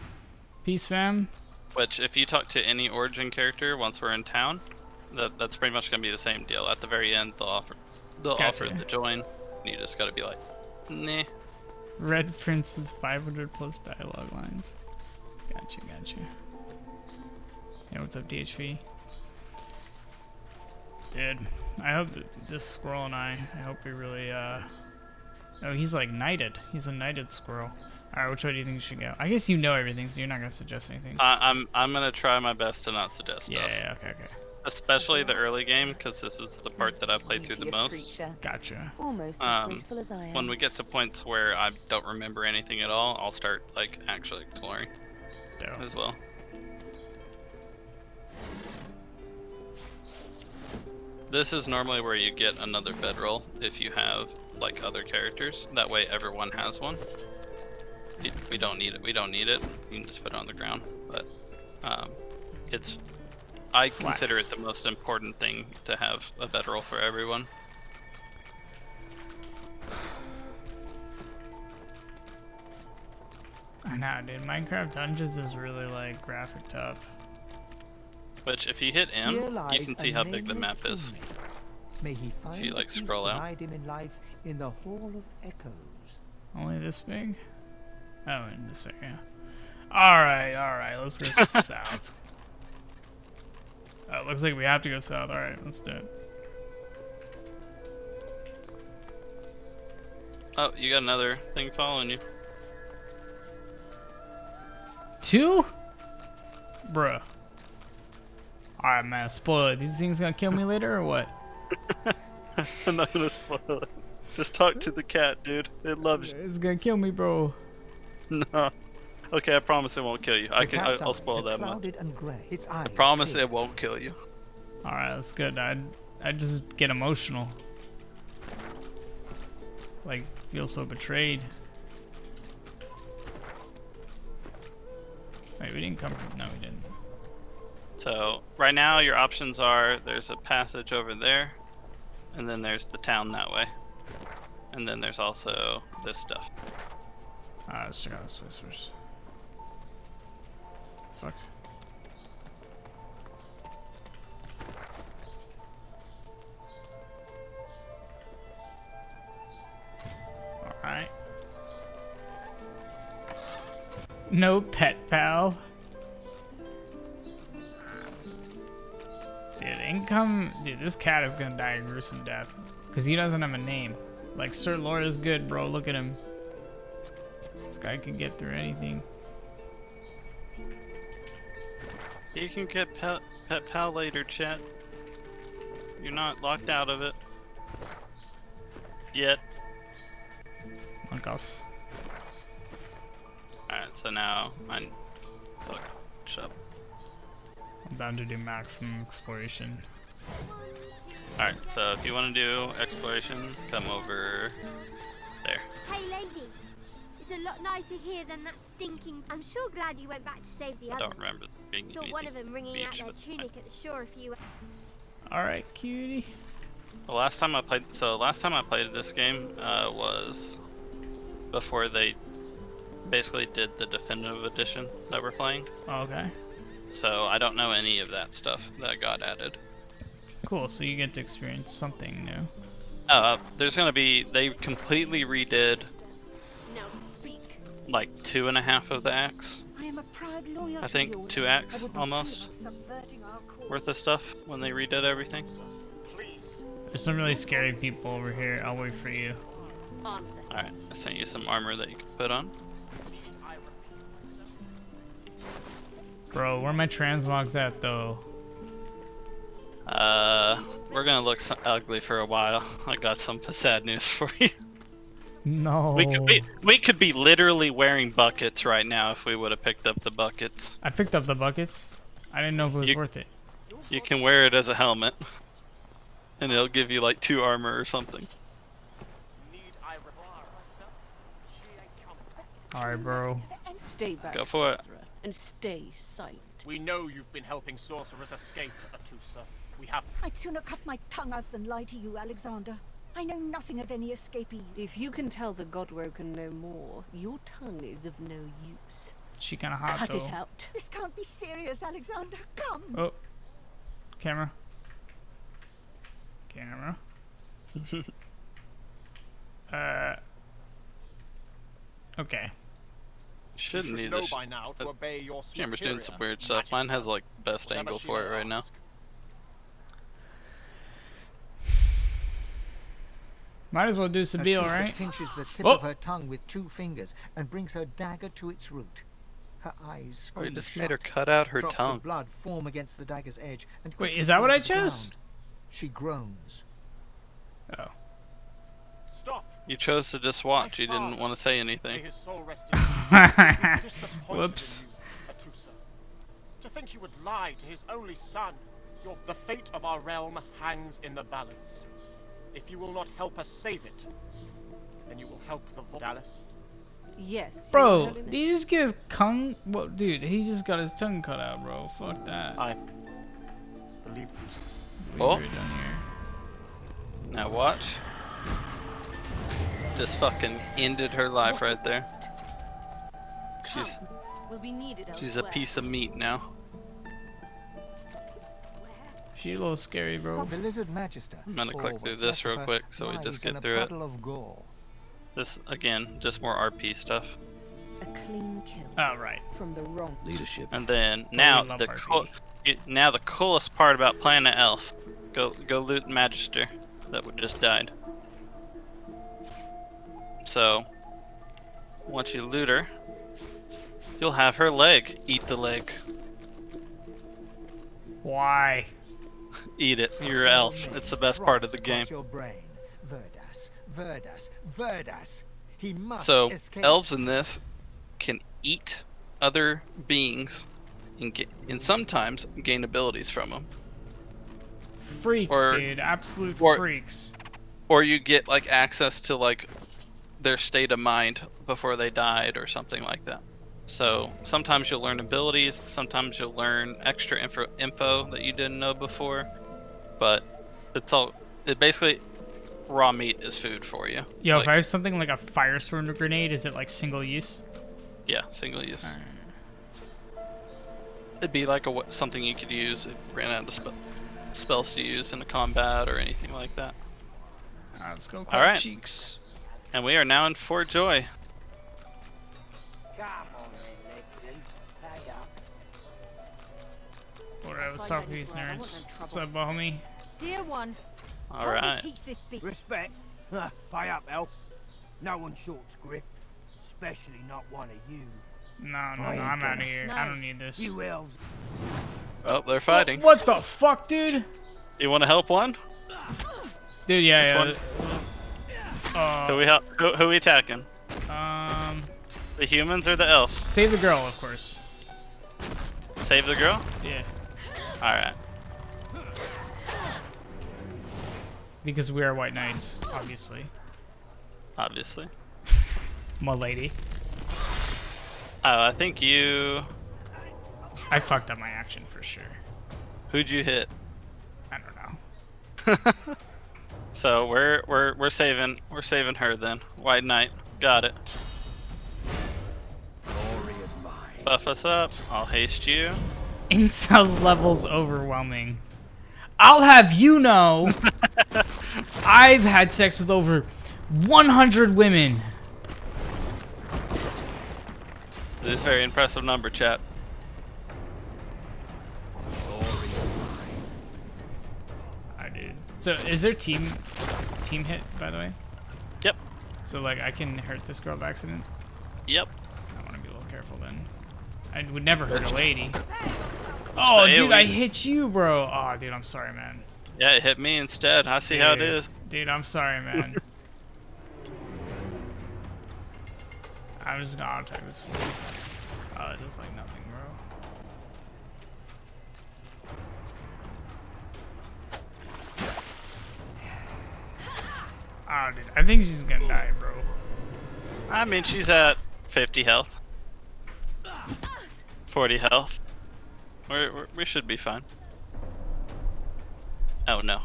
peace, fam. Which, if you talk to any origin character once we're in town, that's pretty much gonna be the same deal. At the very end, they'll offer Gotcha. the join. You just gotta be like, nah. Red Prince with 500 plus dialogue lines. Gotcha. Hey, what's up, DHV? Dude, I hope that this squirrel and I hope we really, Oh, he's like knighted. He's a knighted squirrel. Alright, which way do you think we should go? I guess you know everything, so you're not gonna suggest anything. I'm gonna try my best to not suggest stuff. Yeah, okay. Especially the early game, because this is the part that I played through the most. Creature. Gotcha. Almost as graceful as I am. When we get to points where I don't remember anything at all, I'll start like actually exploring as well. This is normally where you get another bedroll if you have like other characters. That way everyone has one. We don't need it. We don't need it. You can just put it on the ground. But it's. I consider it the most important thing to have a bedroll for everyone. I know, dude. Minecraft Dungeons is really like graphic tough. Which, if you hit M, you can see how big the map is. May he find If you like the peace scroll out. denied him in life in the Hall of Echoes. Only this big? Oh, in this area. Alright, let's go south. Oh, it looks like we have to go south. Alright, let's do it. Oh, you got another thing following you. 2? Bruh. Alright, man, spoil it. These things gonna kill me later or what? I'm not gonna spoil it. Just talk to the cat, dude. It loves you. It's gonna kill me, bro. No. Okay, I promise it won't kill you. I'll spoil that much. I promise it won't kill you. Alright, that's good. I I just get emotional. Like, feel so betrayed. Wait, we didn't come from... No, we didn't. So, right now your options are, there's a passage over there, and then there's the town that way. And then there's also this stuff. Let's check out this place first. Fuck. Alright. No pet pal. Dude, income. Dude, this cat is gonna die a gruesome death. Because he doesn't have a name. Like, Sir Laura's good, bro. Look at him. This guy can get through anything. You can get pet pal later, chat. You're not locked out of it. Yet. Uncles. Alright, so now I'm... Fuck. Shut up. I'm down to do maximum exploration. Alright, so if you want to do exploration, come over there. Hey, lady. It's a lot nicer here than that stinking... I'm sure glad you went back to save the I others. don't remember being Saw one of them wringing out their tunic at the shore a few... Alright, cutie. The last time I played this game was before they basically did the definitive edition that we're playing. Oh, okay. So I don't know any of that stuff that got added. Cool, so you get to experience something new. There's gonna be, they completely redid like 2.5 of the acts. I think 2 acts almost worth of stuff when they redid everything. There's some really scary people over here. I'll wait for you. Alright, I sent you some armor that you can put on. Bro, where are my transmogs at though? We're gonna look ugly for a while. I got some sad news for you. No. We could be literally wearing buckets right now if we would have picked up the buckets. I picked up the buckets. I didn't know if it was worth it. You can wear it as a helmet, and it'll give you like 2 armor or something. Alright, bro. Stay back, Go for it. and stay silent. We know you've been helping sorcerers escape, Atusa. We have... I'd sooner cut my tongue out than lie to you, Alexander. I know nothing of any escapees. If you can tell the Godwoken no more, your tongue is of no use. She kinda hot Cut though. it out. This can't be serious, Alexander. Come. Oh. Camera. Camera. Okay. Shouldn't need this. By now to obey your Camera's doing some superior, weird stuff. Mine has like best Whatever angle she for may it right now. ask. Might as well do Sebile, Atusa right? pinches the tip Oh. of her tongue with 2 fingers and brings her dagger to its root. Her eyes Oh, you squeeze just made her shut. cut out her Drops tongue. of blood form against the dagger's edge and Wait, quickly is that what fall I to the chose? ground. She groans. Oh. Stop. You chose to just watch. You didn't want to say May anything. his soul rest in peace. Disappointed Whoops. in you, Atusa. To think you would lie to his only son. The fate of our realm hangs in the balance. If you will not help us save it, then you will help the Dallas. Yes. Bro, Your did Holiness. he just get his tongue? Well, dude, he just got his tongue cut out, bro. Fuck that. I believe. Oh. We're done here. Now watch. Just fucking ended her life right there. Will be needed She's a elsewhere. piece of meat now. She's a little scary, bro. The lizard magister. I'm gonna or click through what's this left of real her, quick so we lies just in get a through it. puddle of gore. This again, just more RP stuff. A clean kill. Oh, right. From the wrong Leadership. And then now love the RP. now the coolest part about playing an elf. Go loot Magister that would just died. So once you loot her, you'll have her leg. Eat the leg. Why? Eat it. You're an elf. It's the best part of the game. Across your brain. Verdas, Verdas, Verdas. He must So escape. elves in this can eat other beings and sometimes gain abilities from them. Freaks, dude. Absolute freaks. Or you get like access to like their state of mind before they died or something like that. So sometimes you'll learn abilities, sometimes you'll learn extra info that you didn't know before, but it basically raw meat is food for you. Yo, like, if I have something like a firestorm grenade, is it like single use? Yeah, single use. Right. It'd be like something you could use if you ran out of spells to use in a combat or anything like that. Let's go. All right. Cheeks. And we are now in Fort Joy. Come on then, Lexi. Pay up. Alright, what's up, these nerds? What's up, homie? Dear one, all right. teach this Respect. Pay up, elf. No one shorts griff, especially not one of you. No, I'm out of here. I don't need this. You elves. Oh, they're fighting. What the fuck, dude? You want to help one? Dude, yeah, Which one? Who we attacking? The humans or the elf? Save the girl, of course. Save the girl? Yeah. Alright. Because we are white knights, obviously. Obviously. My lady. Oh, I think you... I fucked up my action for sure. Who'd you hit? I don't know. So we're saving her then. White Knight. Got it. Glory is mine. Buff us up. I'll haste you. Incels levels overwhelming. I'll have you know, I've had sex with over 100 women. This is a very impressive number, chat. I did. So is there team hit, by the way? Yep. So like I can hurt this girl by accident? Yep. I want to be a little careful then. I would never hurt a lady. Oh, dude, I hit you, bro. Oh, dude, I'm sorry, man. Yeah, it hit me instead. I see how it is. Dude, I'm sorry, man. I'm just gonna auto-attack this fool. Oh, it does like nothing, bro. Oh, dude, I think she's gonna die, bro. I mean, she's at 50 health. 40 health. We should be fine. Oh, no.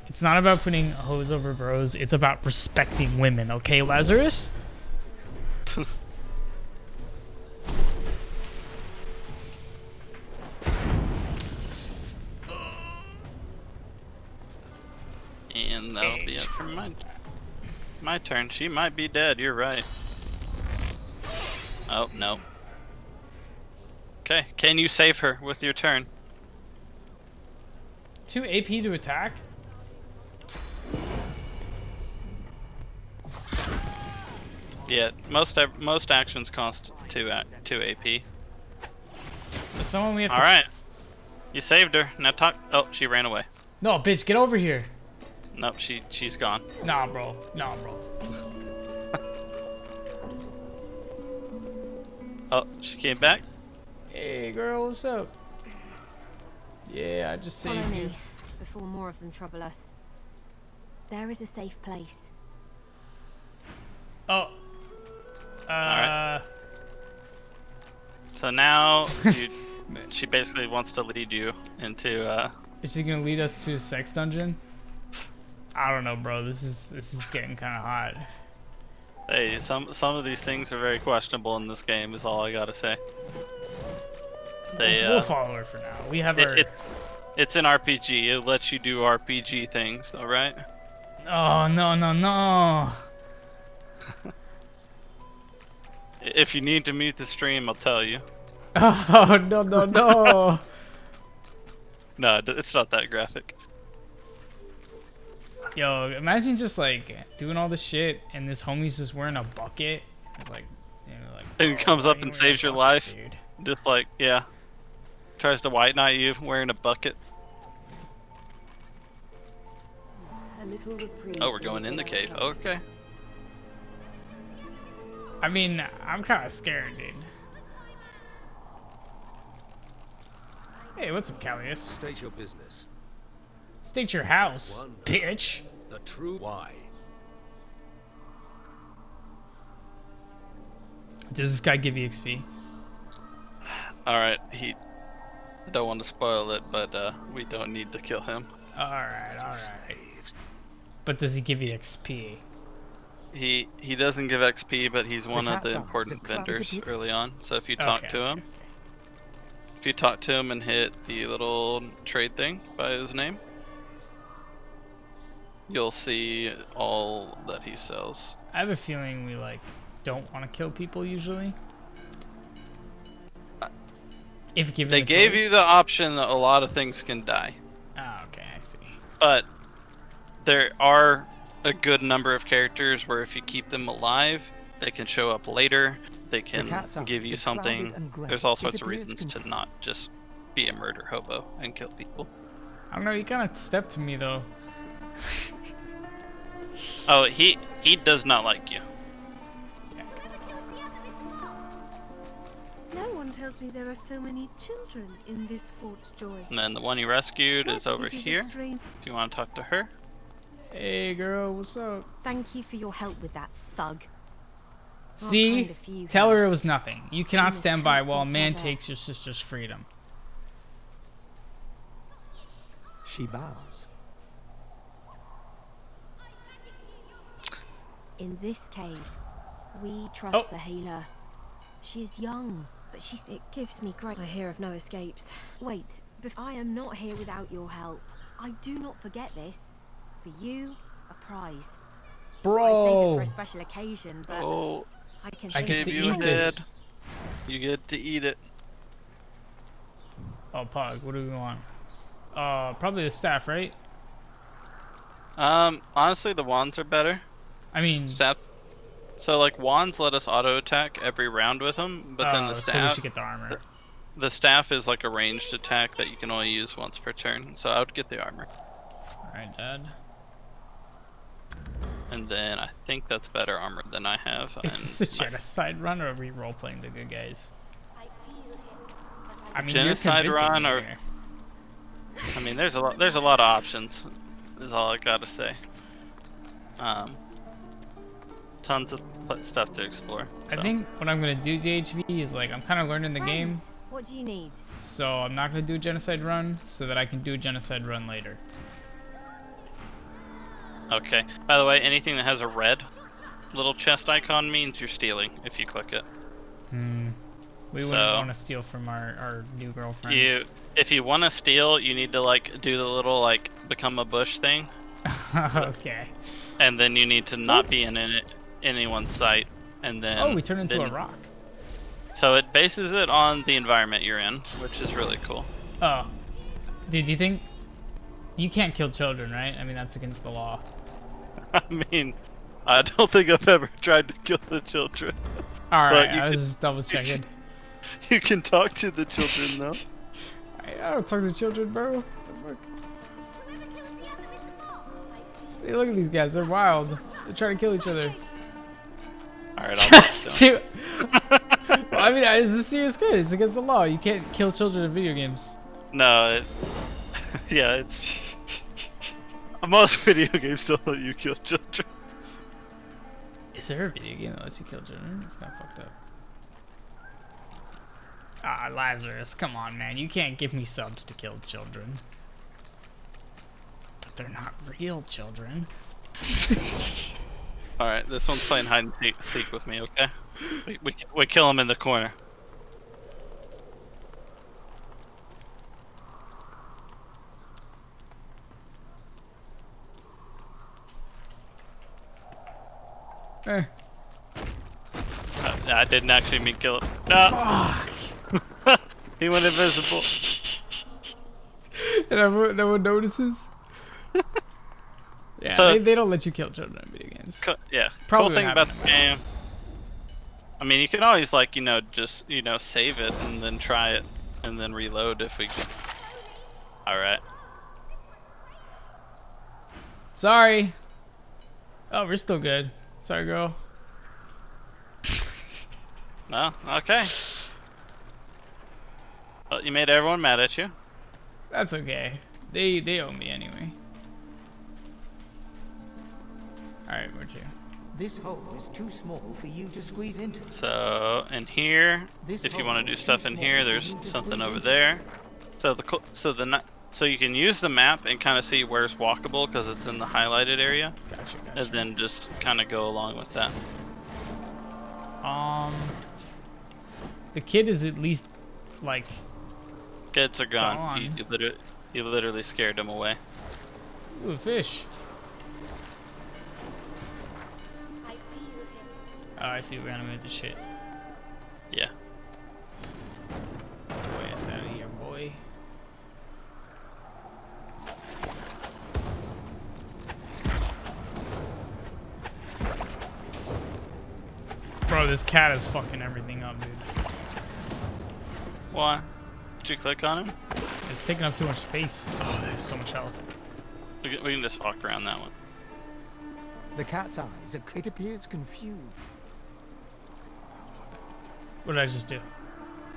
It's not about putting hoes over bros. It's about respecting women, okay, Lazarus? And that'll be it for my turn. She might be dead. You're right. Oh, no. Okay, can you save her with your turn? 2 AP to attack? Yeah, most actions cost 2 AP. So someone we have All right. You saved her. Now talk. Oh, she ran away. No, bitch, get over here. Nope, she's gone. Nah, bro. Nah, bro. Oh, she came back. Hey, girl, what's up? Yeah, I just saved Follow you. me before more of them trouble us. There is a safe place. Oh. Alright. So now she basically wants to lead you into Is she gonna lead us to a sex dungeon? I don't know, bro. This is getting kind of hot. Hey, some of these things are very questionable in this game. Is all I gotta say. We'll follow her for now. We have our. It's an RPG. It lets you do RPG things. All right. Oh no no no! If you need to mute the stream, I'll tell you. Oh no no no! No, it's not that graphic. Yo, imagine just like doing all this shit and this homie's just wearing a bucket. It's like, you know, like. And comes up and saves your life. Dude. Just like, yeah. Tries to white knight you wearing a bucket. Oh, we're going in the cave. Okay. I mean, I'm kind of scared, dude. Hey, what's up, Callius? State your business. State your house, bitch. The true why. Does this guy give you XP? Alright, I don't want to spoil it, but we don't need to kill him. Alright. But does he give you XP? He doesn't give XP, but he's one of the important vendors early on. So if you talk to him, if you talk to him and hit the little trade thing by his name, you'll see all that he sells. I have a feeling we like don't want to kill people usually. If given They gave you the option that a lot of things can die. Oh, okay, I see. But there are a good number of characters where if you keep them alive, they can show up later. They can give you something. There's all sorts of reasons to not just be a murder hobo and kill people. I don't know, he kind of stepped to me though. Oh, he does not like you. No one tells me there are so many children in this Fort Joy. And then the one you rescued is over here. Do you want to talk to her? Hey girl, what's up? Thank you for your help with that thug. See? Tell her it was nothing. You cannot stand by while a man takes your sister's freedom. She bows. In this cave, we trust the healer. She is young, but it gives me great... I hear of no escapes. Wait, I am not here without your help. I do not forget this. For you, a prize. Bro! I save it for a special occasion, but I can... I gave you a head. You get to eat it. Oh, Pug, what do we want? Probably the staff, right? Honestly, the wands are better. I mean... Staff. So, like, wands let us auto-attack every round with them, but then the staff... so we should get the armor. The staff is like a ranged attack that you can only use once per turn, so I would get the armor. Alright, Dad. And then I think that's better armor than I have. Is this a genocide run, or are we role-playing the good guys? I mean, genocide run, or... I mean, there's a lot of options, is all I gotta say. Tons of stuff to explore. So. I think what I'm gonna do, DHV, is like I'm kind of learning the game. What do you need? So I'm not gonna do a genocide run, so that I can do a genocide run later. Okay. By the way, anything that has a red little chest icon means you're stealing if you click it. We wouldn't want to steal from our new girlfriend. If you want to steal, you need to like do the little like become a bush thing. Okay. And then you need to not be in anyone's sight, and then we turn into a rock. So it bases it on the environment you're in, which is really cool. Oh, dude, do you think you can't kill children, right? I mean, that's against the law. I mean, I don't think I've ever tried to kill the children. All right, I was just double checking. You can talk to the children though. I don't talk to children, bro. What the fuck? Hey, look at these guys. They're wild. They're trying to kill each other. Alright, I'll talk to them. I mean, it's a serious case. It's against the law. You can't kill children in video games. No, yeah, it's... Most video games don't let you kill children. Is there a video game that lets you kill children? It's kind of fucked up. Ah, Lazarus, come on, man. You can't give me subs to kill children. But they're not real children. Alright, this one's playing hide and seek with me, okay? We kill him in the corner. I didn't actually mean kill him. No! He went invisible. And no one notices? Yeah, So, they don't let you kill children in video games. Yeah, Probably cool thing about the game. I mean, you can always, like, just, save it and then try it and then reload if we can. Alright. Sorry. Oh, we're still good. Sorry, girl. No? Okay. Well, you made everyone mad at you. That's okay. They owe me anyway. Alright, where to? This hole is too small for you to squeeze into. So in here, if you want to do stuff in here, there's something over there. So so you can use the map and kind of see where's walkable because it's in the highlighted area. Gotcha. And then just kind of go along with that. The kid is at least like. Kids are gone. You literally scared them away. Ooh, a fish. Oh, I see. We animated the shit. Yeah. Boy, it's out of here, boy. Bro, this cat is fucking everything up, dude. Why? Did you click on him? It's taking up too much space. Oh, there's so much health. We can just walk around that one. The cat's eyes, it appears confused. What did I just do?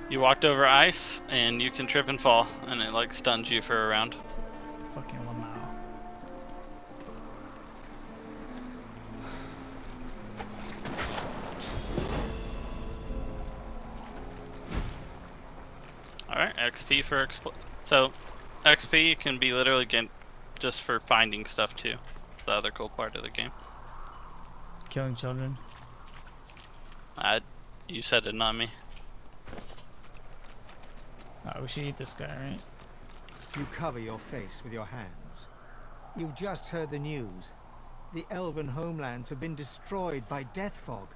You walked over ice, and you can trip and fall, and it like stuns you for a round. Fucking Lamau. Alright, XP for so XP can be literally just for finding stuff too. It's the other cool part of the game. Killing children. You said it, not me. We should eat this guy, right? You cover your face with your hands. You've just heard the news. The elven homelands have been destroyed by death fog.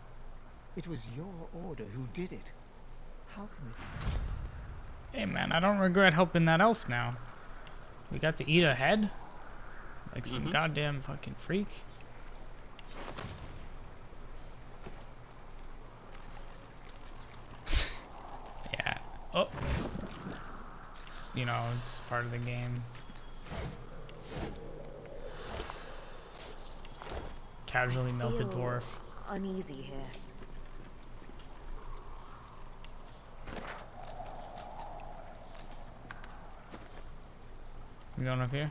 It was your order who did it. How can it... Hey man, I don't regret helping that elf now. We got to eat a head? Like some goddamn fucking freak. Yeah. Oh. It's, you know, it's part of the game. Casually melted dwarf. Uneasy here. You going up here?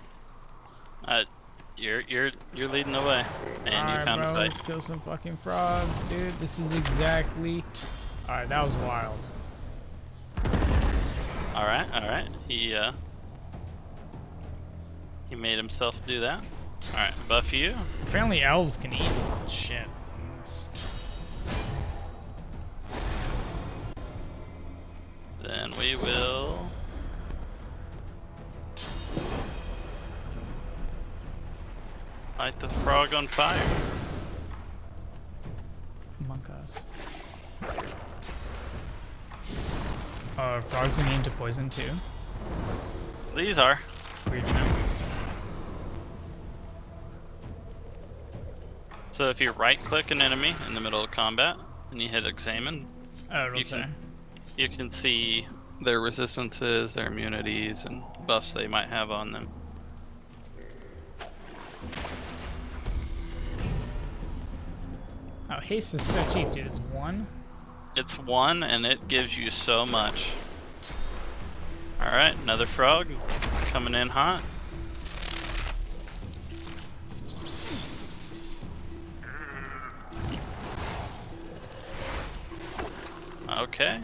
You're leading the way, and Alright, you found bro, a fight. let's kill some fucking frogs, dude. This is exactly. Alright, that was wild. Alright. He made himself do that. Alright, buff you. Apparently elves can eat shit. Then we will light the frog on fire. Among Us. Frogs immune to poison too. These are. Weird to know. So if you right click an enemy in the middle of combat and you hit examine, you can see their resistances, their immunities, and buffs they might have on them. Oh, haste is so cheap, dude. It's 1. It's 1 and it gives you so much. Alright, another frog coming in hot. Okay.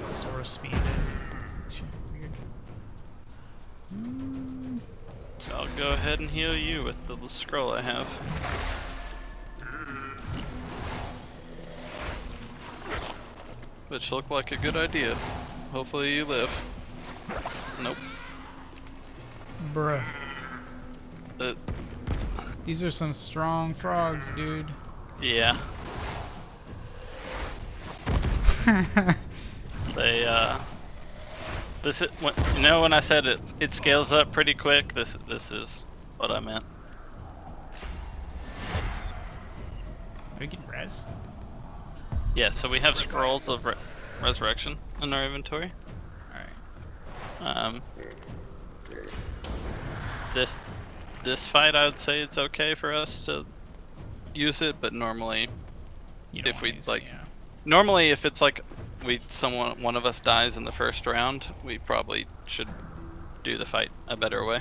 Sort speed. Shit, weird. I'll go ahead and heal you with the scroll I have. Which looked like a good idea. Hopefully you live. Nope. Bruh. These are some strong frogs, dude. Yeah. They this is when I said it scales up pretty quick, this is what I meant. We can res. Yeah, so we have scrolls of resurrection in our inventory. Alright. This fight, I would say it's okay for us to use it, but normally, if we like, normally if it's like one of us dies in the first round, we probably should do the fight a better way.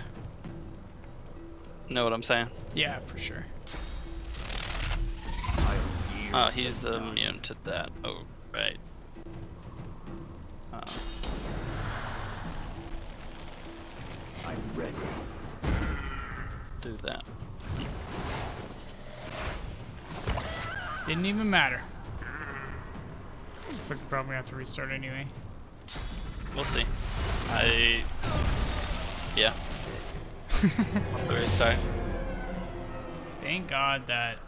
Know what I'm saying? Yeah, for sure. He's immune to that. Oh, right. I'm ready. Do that. Didn't even matter. Looks like we'll probably have to restart anyway. We'll see. Yeah. I'll restart. Thank God that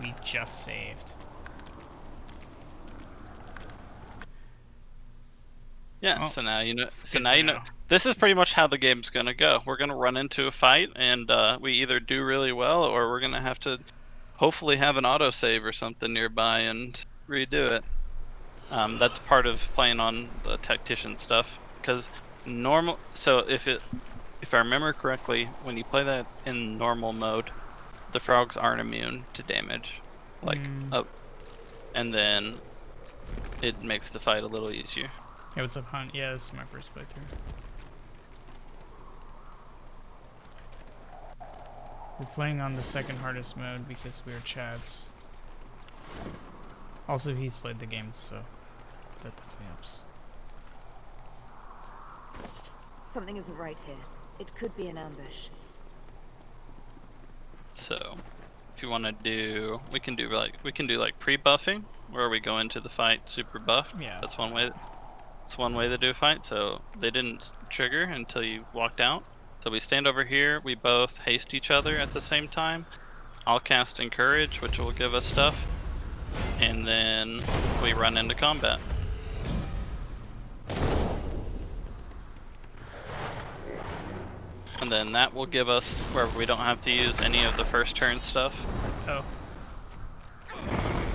we just saved. Yeah, Oh, so now you know. So good now to you know. This is pretty much how the game's gonna go. We're gonna run into a fight, and we either do really well, or we're gonna have to hopefully have an autosave or something nearby and redo it. That's part of playing on the Tactician stuff, because normal. So if I remember correctly, when you play that in normal mode, the frogs aren't immune to damage, like and then it makes the fight a little easier. Hey, what's up, Hunt? Yeah, this is my first playthrough. We're playing on the second hardest mode because we're Chads. Also, he's played the game, so that definitely helps. Something isn't right here. It could be an ambush. So, if you want to do, we can do like pre-buffing, where we go into the fight super buffed. Yeah, that's one way. It's one way to do a fight. So they didn't trigger until you walked out. So we stand over here. We both haste each other at the same time. I'll cast Encourage, which will give us stuff, and then we run into combat. And then that will give us where we don't have to use any of the first turn stuff. Oh.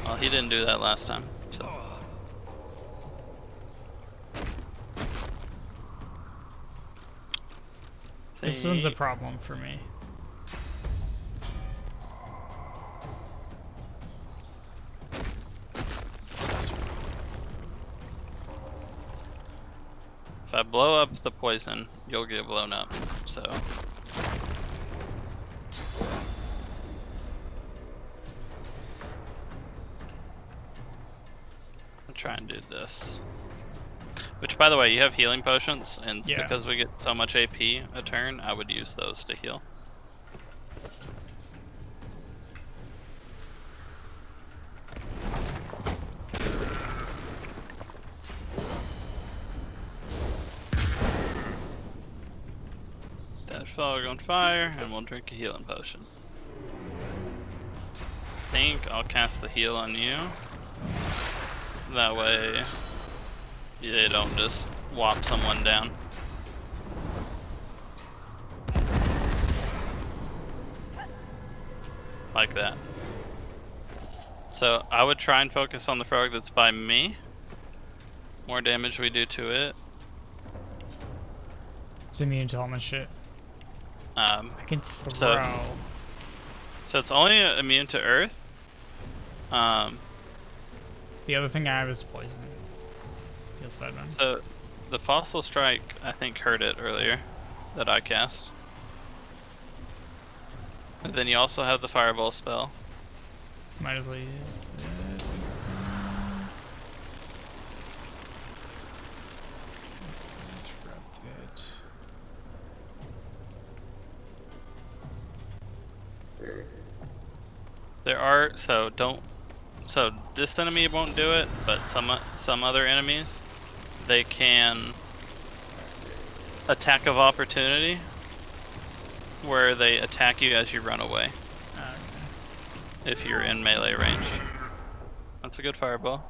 Well, he didn't do that last time, so. This one's a problem for me. If I blow up the poison, you'll get blown up, so. I'll try and do this. Which, by the way, you have healing potions, and because we get so much AP a turn, I would use those to heal. That frog on fire, and we'll drink a healing potion. I think I'll cast the heal on you. That way, they don't just whop someone down. Like that. So I would try and focus on the frog that's by me. More damage we do to it. It's immune to all my shit. I can throw. So it's only immune to earth. The other thing I have is poison. Feels bad, man. So the Fossil Strike, I think, hurt it earlier that I cast. And then you also have the Fireball spell. Might as well use this. There are so this enemy won't do it, but some other enemies, they can attack of opportunity, where they attack you as you run away. Okay. If you're in melee range. That's a good fireball.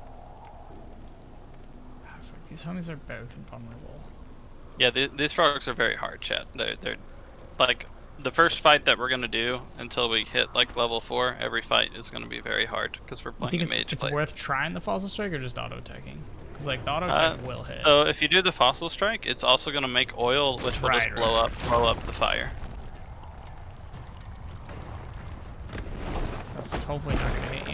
These homies are both invulnerable. Yeah, these frogs are very hard, chat. They're like the first fight that we're gonna do until we hit like level 4. Every fight is gonna be very hard because we're playing a mage. It's worth trying the Fossil Strike or just auto attacking? Because like the auto attack will hit. So if you do the fossil strike, it's also going to make oil, which will just blow up the fire. That's hopefully not going to hit you.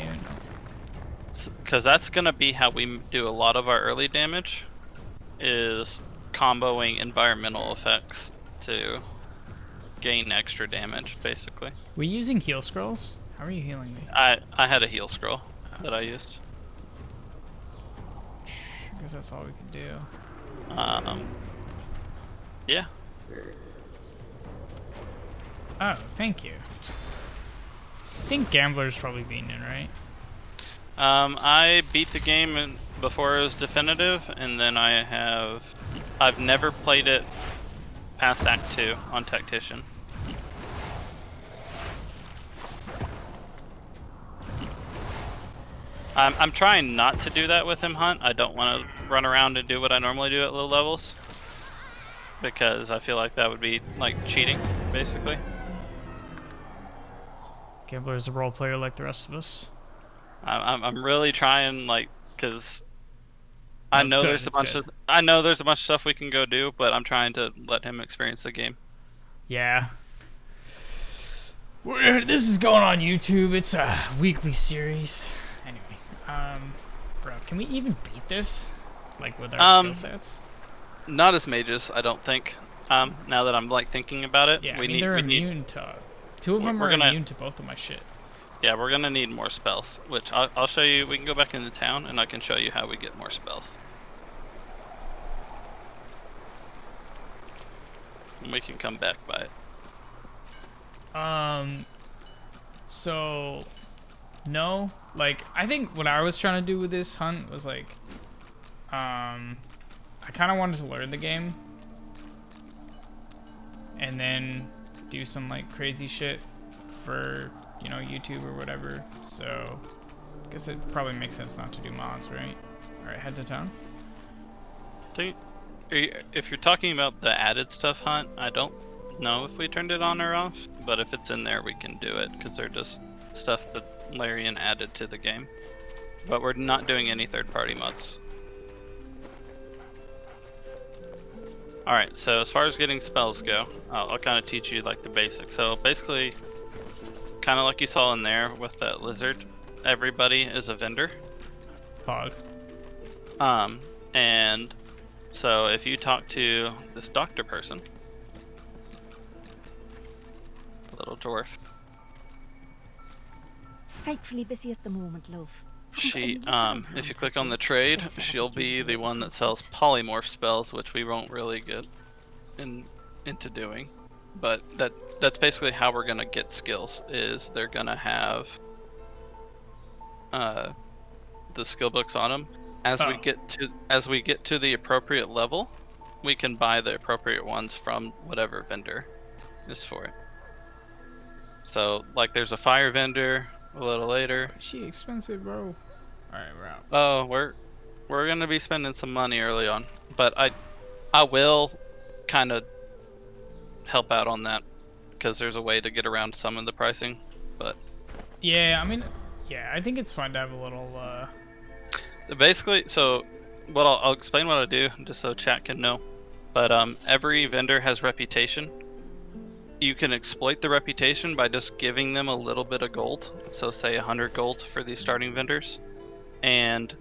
Because that's going to be how we do a lot of our early damage, is comboing environmental effects to gain extra damage, basically. Were you using heal scrolls? How are you healing me? I had a heal scroll that I used. I guess that's all we can do. Yeah. Oh, thank you. I think Gambler's probably beaten it, right? I beat the game before it was definitive, and then I've never played it past Act 2 on Tactician. I'm trying not to do that with him, Hunt. I don't want to run around and do what I normally do at low levels, because I feel like that would be like cheating, basically. Gambler is a role player like the rest of us. I'm really trying, like, because I know there's a bunch of stuff we can go do, but I'm trying to let him experience the game. Yeah. This is going on YouTube. It's a weekly series. Anyway, bro, can we even beat this? Like with our skill sets? Not as mages, I don't think. Now that I'm like thinking about it, yeah, they're immune to. Two of them are immune to both of my shit. Yeah, we're gonna need more spells, which I'll show you. We can go back into town, and I can show you how we get more spells. And we can come back by it. So, no, like, I think what I was trying to do with this hunt was like, I kind of wanted to learn the game, and then do some like crazy shit for, you know, YouTube or whatever. So I guess it probably makes sense not to do mods, right? Alright, head to town. If you're talking about the added stuff, Hunt, I don't know if we turned it on or off, but if it's in there we can do it, because they're just stuff that Larian added to the game. But we're not doing any third-party mods. Alright, so as far as getting spells go, I'll kind of teach you like the basics. So basically, kind of like you saw in there with that lizard, everybody is a vendor. Pog. And so if you talk to this doctor person, little dwarf. Frightfully busy at the moment, love. She, if you click on the trade, she'll be the one that sells polymorph spells, which we won't really get into doing. But that's basically how we're gonna get skills. Is they're gonna have the skill books on them. As we get to the appropriate level, we can buy the appropriate ones from whatever vendor is for it. So, like, there's a fire vendor a little later. She expensive, bro. Alright, we're out. Oh, we're gonna be spending some money early on, but I will kind of help out on that, because there's a way to get around some of the pricing. But yeah, I mean, yeah, I think it's fun to have a little basically, so what I'll explain what I do just so chat can know. But every vendor has reputation. You can exploit the reputation by just giving them a little bit of gold. So say 100 gold for these starting vendors, and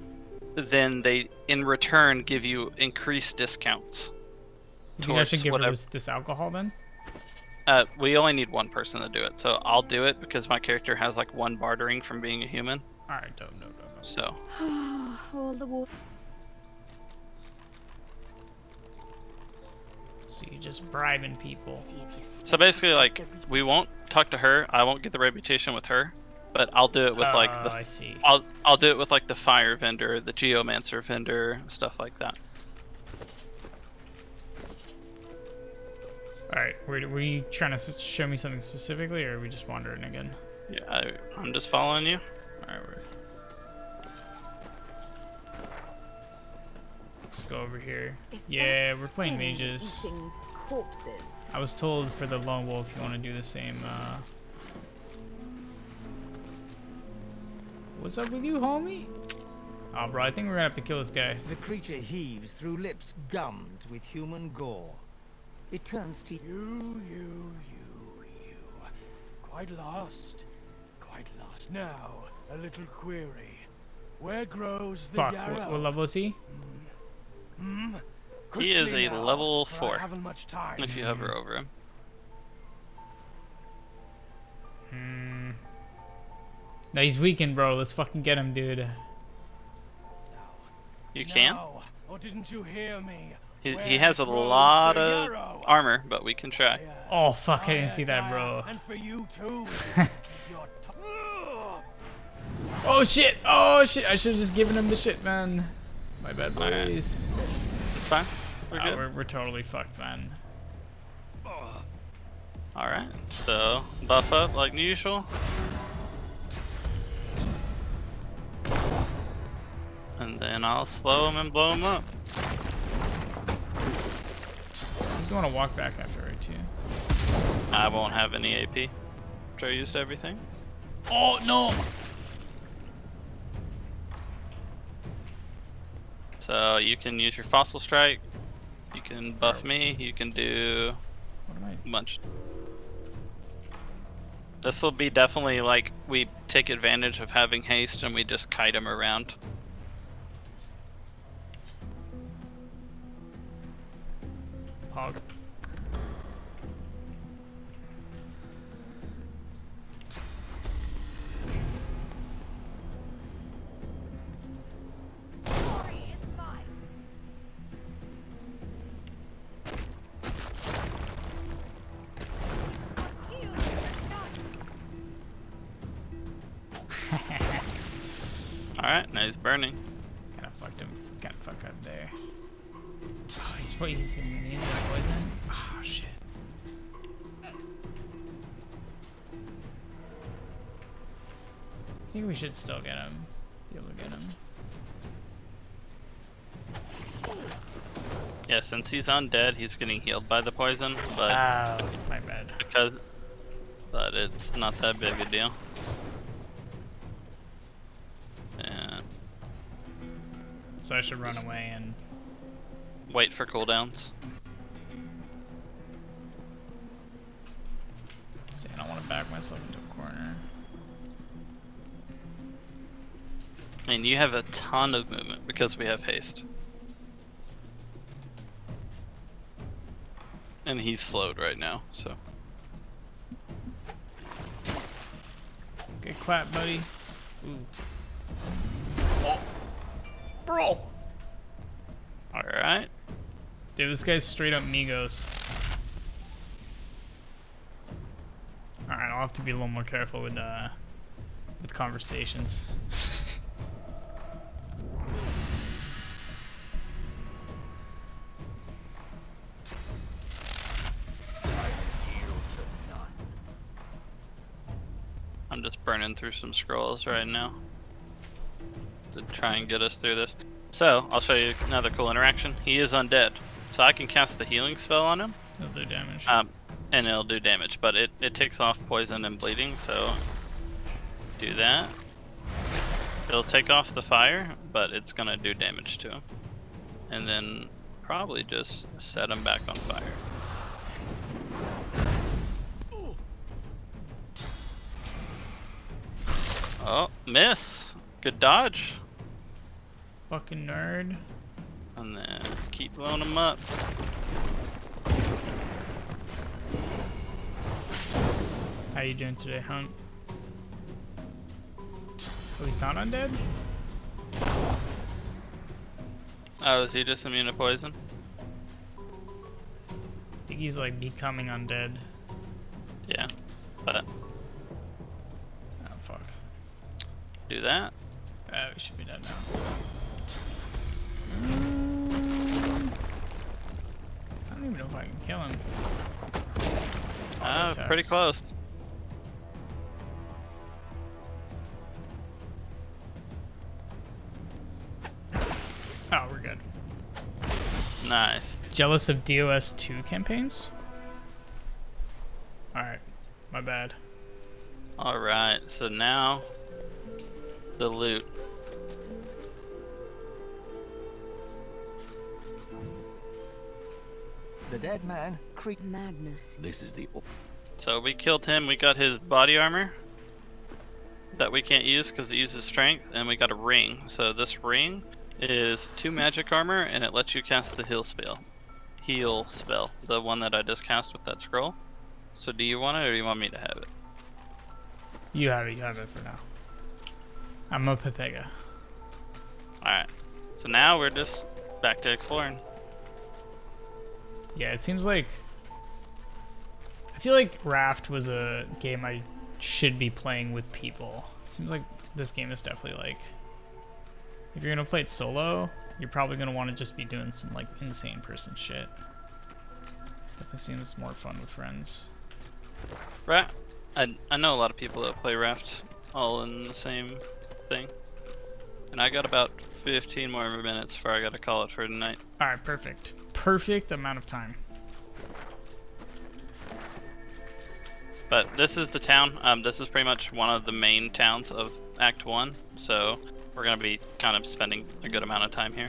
then they in return give you increased discounts. You think I should give her this alcohol then? We only need one person to do it, so I'll do it because my character has like one bartering from being a human. Alright, no. So. All the water. So you're just bribing people. So basically, like, we won't talk to her. I won't get the reputation with her, but I'll do it with like the. I see. I'll do it with like the fire vendor, the geomancer vendor, stuff like that. Alright, were you trying to show me something specifically, or are we just wandering again? Yeah, I'm just following you. Alright, let's go over here. Yeah, we're playing mages. Corpses. I was told for the lone wolf you want to do the same. What's up with you, homie? Oh, bro, I think we're gonna have to kill this guy. The creature heaves through lips gummed with human gore. It turns to you. Quite lost. Now, a little query. Where grows the Fuck, yarrow? what level is he? He is a Now, level for I 4. haven't much time. If you hover over him. No, he's weakened, bro. Let's fucking get him, dude. You can? No. Oh, didn't you hear me? He has a lot of armor, but we can try. Oh, fuck, I didn't see that, bro. And for you too. Oh, shit. Oh, shit. I should have just given him the shit, man. My bad, boys. Right. It's fine. We're good. We're totally fucked, man. Alright, so buff up like usual. And then I'll slow him and blow him up. You want to walk back after it, too. I won't have any AP after I used everything. Oh, no! So you can use your Fossil Strike. You can buff me. You can do a bunch. This will be definitely like we take advantage of having haste and we just kite him around. Hog. Alright, now he's burning. Kinda fucked him. Kinda fucked up there. Oh, he's immune to poison? Oh, shit. I think we should still get him. Be able to get him. Yeah, since he's undead, he's getting healed by the poison, but my bad. But it's not that big a deal. Yeah. So I should run away and wait for cooldowns. see. I don't want to back myself into a corner. I mean, you have a ton of movement because we have haste. And he's slowed right now, so. Get clapped, buddy. Ooh. Oh. Bro! Alright. Dude, this guy's straight up Migos. Alright, I'll have to be a little more careful with conversations. I'm just burning through some scrolls right now to try and get us through this. So, I'll show you another cool interaction. He is undead, so I can cast the healing spell on him. It'll do damage. And it'll do damage, but it takes off poison and bleeding, so do that. It'll take off the fire, but it's gonna do damage to him. And then probably just set him back on fire. Oh, miss! Good dodge. Fucking nerd. And then keep blowing him up. How you doing today, Hunt? Oh, he's not undead? Oh, is he just immune to poison? I think he's like becoming undead. Yeah, but oh fuck. Do that. We should be dead now. I don't even know if I can kill him. Pretty close. Oh, we're good. Nice. Jealous of DOS 2 campaigns? Alright, my bad. Alright, so now the loot. The dead man creep madness. This is the. So we killed him. We got his body armor that we can't use because it uses strength, and we got a ring. So this ring is 2 magic armor, and it lets you cast the heal spell. Heal spell, the one that I just cast with that scroll. So do you want it, or do you want me to have it? You have it for now. I'm a Pepega. Alright, so now we're just back to exploring. Yeah, it seems like... I feel like Raft was a game I should be playing with people. Seems like this game is definitely like... If you're gonna play it solo, you're probably gonna want to just be doing some like insane person shit. Definitely seems more fun with friends. Raft, I know a lot of people that play Raft all in the same thing. And I got about 15 more minutes before I gotta call it for tonight. Alright, perfect. Perfect amount of time. But this is the town. This is pretty much one of the main towns of Act 1. So we're going to be kind of spending a good amount of time here.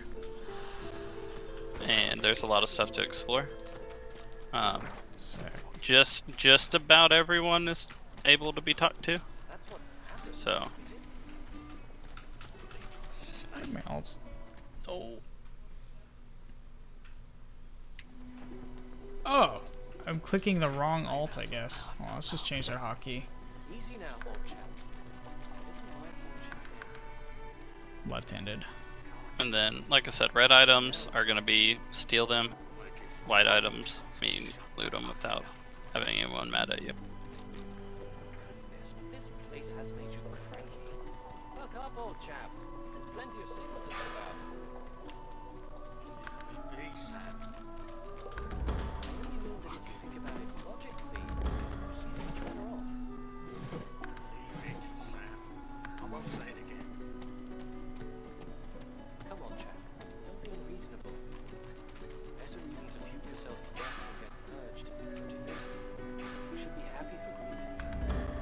And there's a lot of stuff to explore. Just about everyone is able to be talked to. So. My alts. Oh. Oh. I'm clicking the wrong alt, I guess. Well, let's just change that hotkey. Easy now, old chap. Left-handed. And then, like I said, red items are going to be steal them. White items mean loot them without having anyone mad at you. Goodness, this place has made you cranky. Look up, old chap. There's plenty of singletons about.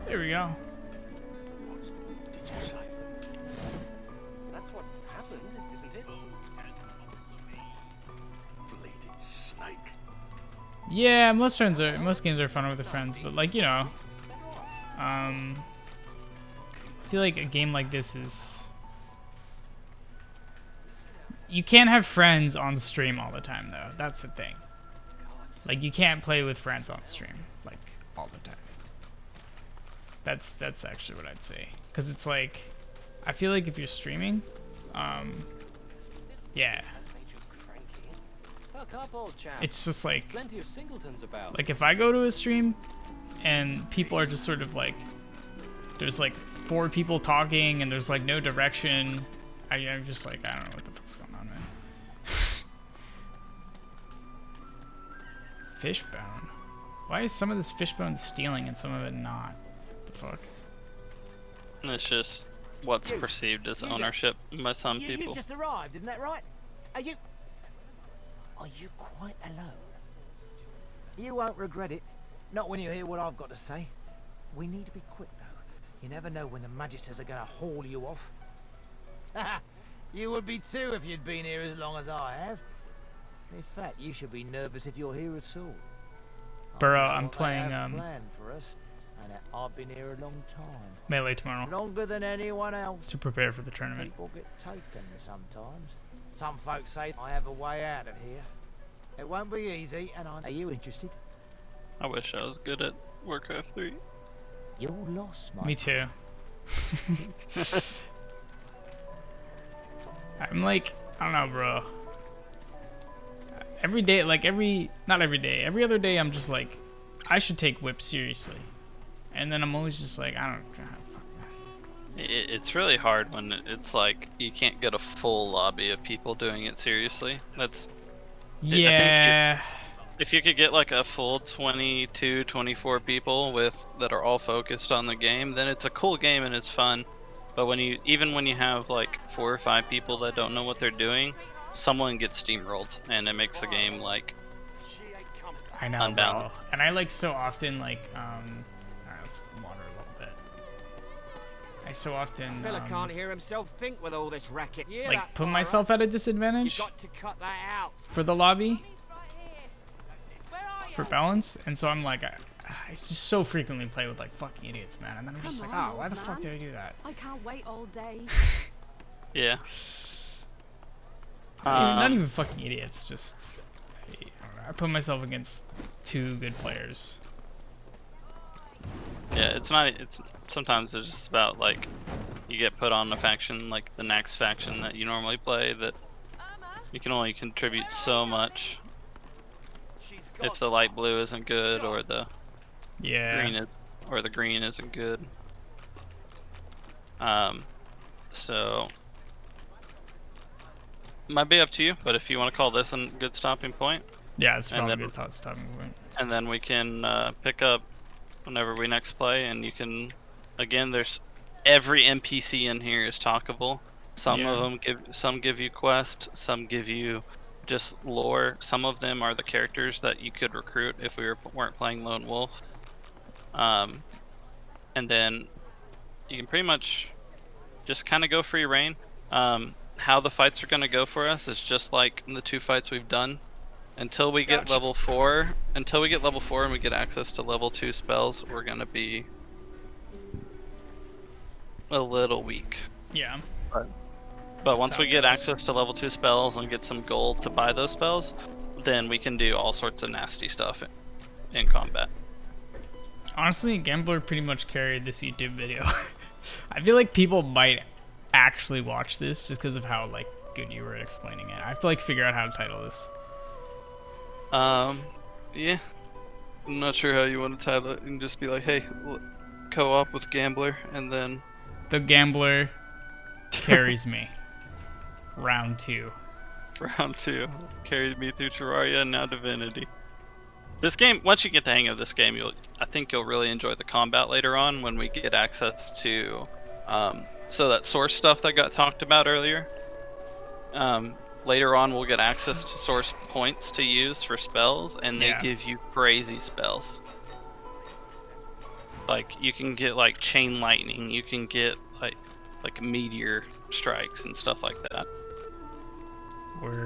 There we go. What did you say? That's what happened, isn't it? Bleeding snake. Yeah, most games are fun with the friends, but like, you know, I feel like a game like this is... You can't have friends on stream all the time, though. That's the thing. Like, you can't play with friends on stream, like, all the time. That's actually what I'd say. Because it's like, I feel like if you're streaming, yeah. It's just like if I go to a stream and people are just sort of like, there's like 4 people talking and there's like no direction, I'm just like, I don't know what the fuck's going on, man. Fishbone. Why is some of this fishbone stealing and some of it not? What the fuck? It's just what's perceived as ownership by some people. You just arrived, isn't that right? Are you quite alone? You won't regret it. Not when you hear what I've got to say. We need to be quick, though. You never know when the Magisters are going to haul you off. You would be too if you'd been here as long as I have. In fact, you should be nervous if you're here at all. Burrow, I'm playing plan for us, and I've been here a long time. Melee tomorrow. Longer than anyone else. To prepare for the tournament. People get taken sometimes. Some folks say I have a way out of here. It won't be easy, and are you interested? I wish I was good at Warcraft 3. You're lost, my Me too. I'm like, I don't know, bro. Every day, like not every day, every other day, I'm just like, I should take whip seriously. And then I'm always just like, I don't know. It's really hard when it's like you can't get a full lobby of people doing it seriously. That's yeah. If you could get like a full 22, 24 people that are all focused on the game, then it's a cool game and it's fun. But even when you have like 4 or 5 people that don't know what they're doing, someone gets steamrolled and it makes the game like I know, bro. And I like so often like alright, let's water a little bit. I so often Fella can't hear himself think with all this racket. Yeah, like put myself at a disadvantage you got to cut that out. for the lobby. for balance, and so I'm like, I just so frequently play with like fucking idiots, man, and then I'm just like, oh, why the fuck did I do that? I can't wait all day. Yeah. Not even fucking idiots, just I put myself against 2 good players. Yeah, it's not. It's sometimes it's just about like you get put on a faction like the next faction that you normally play that you can only contribute so much. If the light blue isn't good or the green isn't good. So might be up to you, but if you want to call this a good stopping point. Yeah, it's probably a good stopping point. And then we can pick up whenever we next play, and you can, again, there's every NPC in here is talkable. Some of them give you quests, some give you just lore. Some of them are the characters that you could recruit if we weren't playing Lone Wolf. And then you can pretty much just kind of go free reign. How the fights are going to go for us is just like the 2 fights we've done. Until we get level 4, and we get access to level 2 spells, we're gonna be a little weak. Yeah. But once we get access to level 2 spells and get some gold to buy those spells, then we can do all sorts of nasty stuff in combat. Honestly, Gambler pretty much carried this YouTube video. I feel like people might actually watch this just because of how like good you were at explaining it. I have to like figure out how to title this. Yeah. I'm not sure how you want to title it, and just be like, hey, co-op with Gambler, and then... The Gambler carries me. Round 2. Round 2. Carries me through Terraria and now Divinity. This game, once you get the hang of this game, I think you'll really enjoy the combat later on when we get access to, so that source stuff that got talked about earlier. Later on, we'll get access to source points to use for spells, and they give you crazy spells. Like, you can get, like, chain lightning, you can get, like meteor strikes and stuff like that.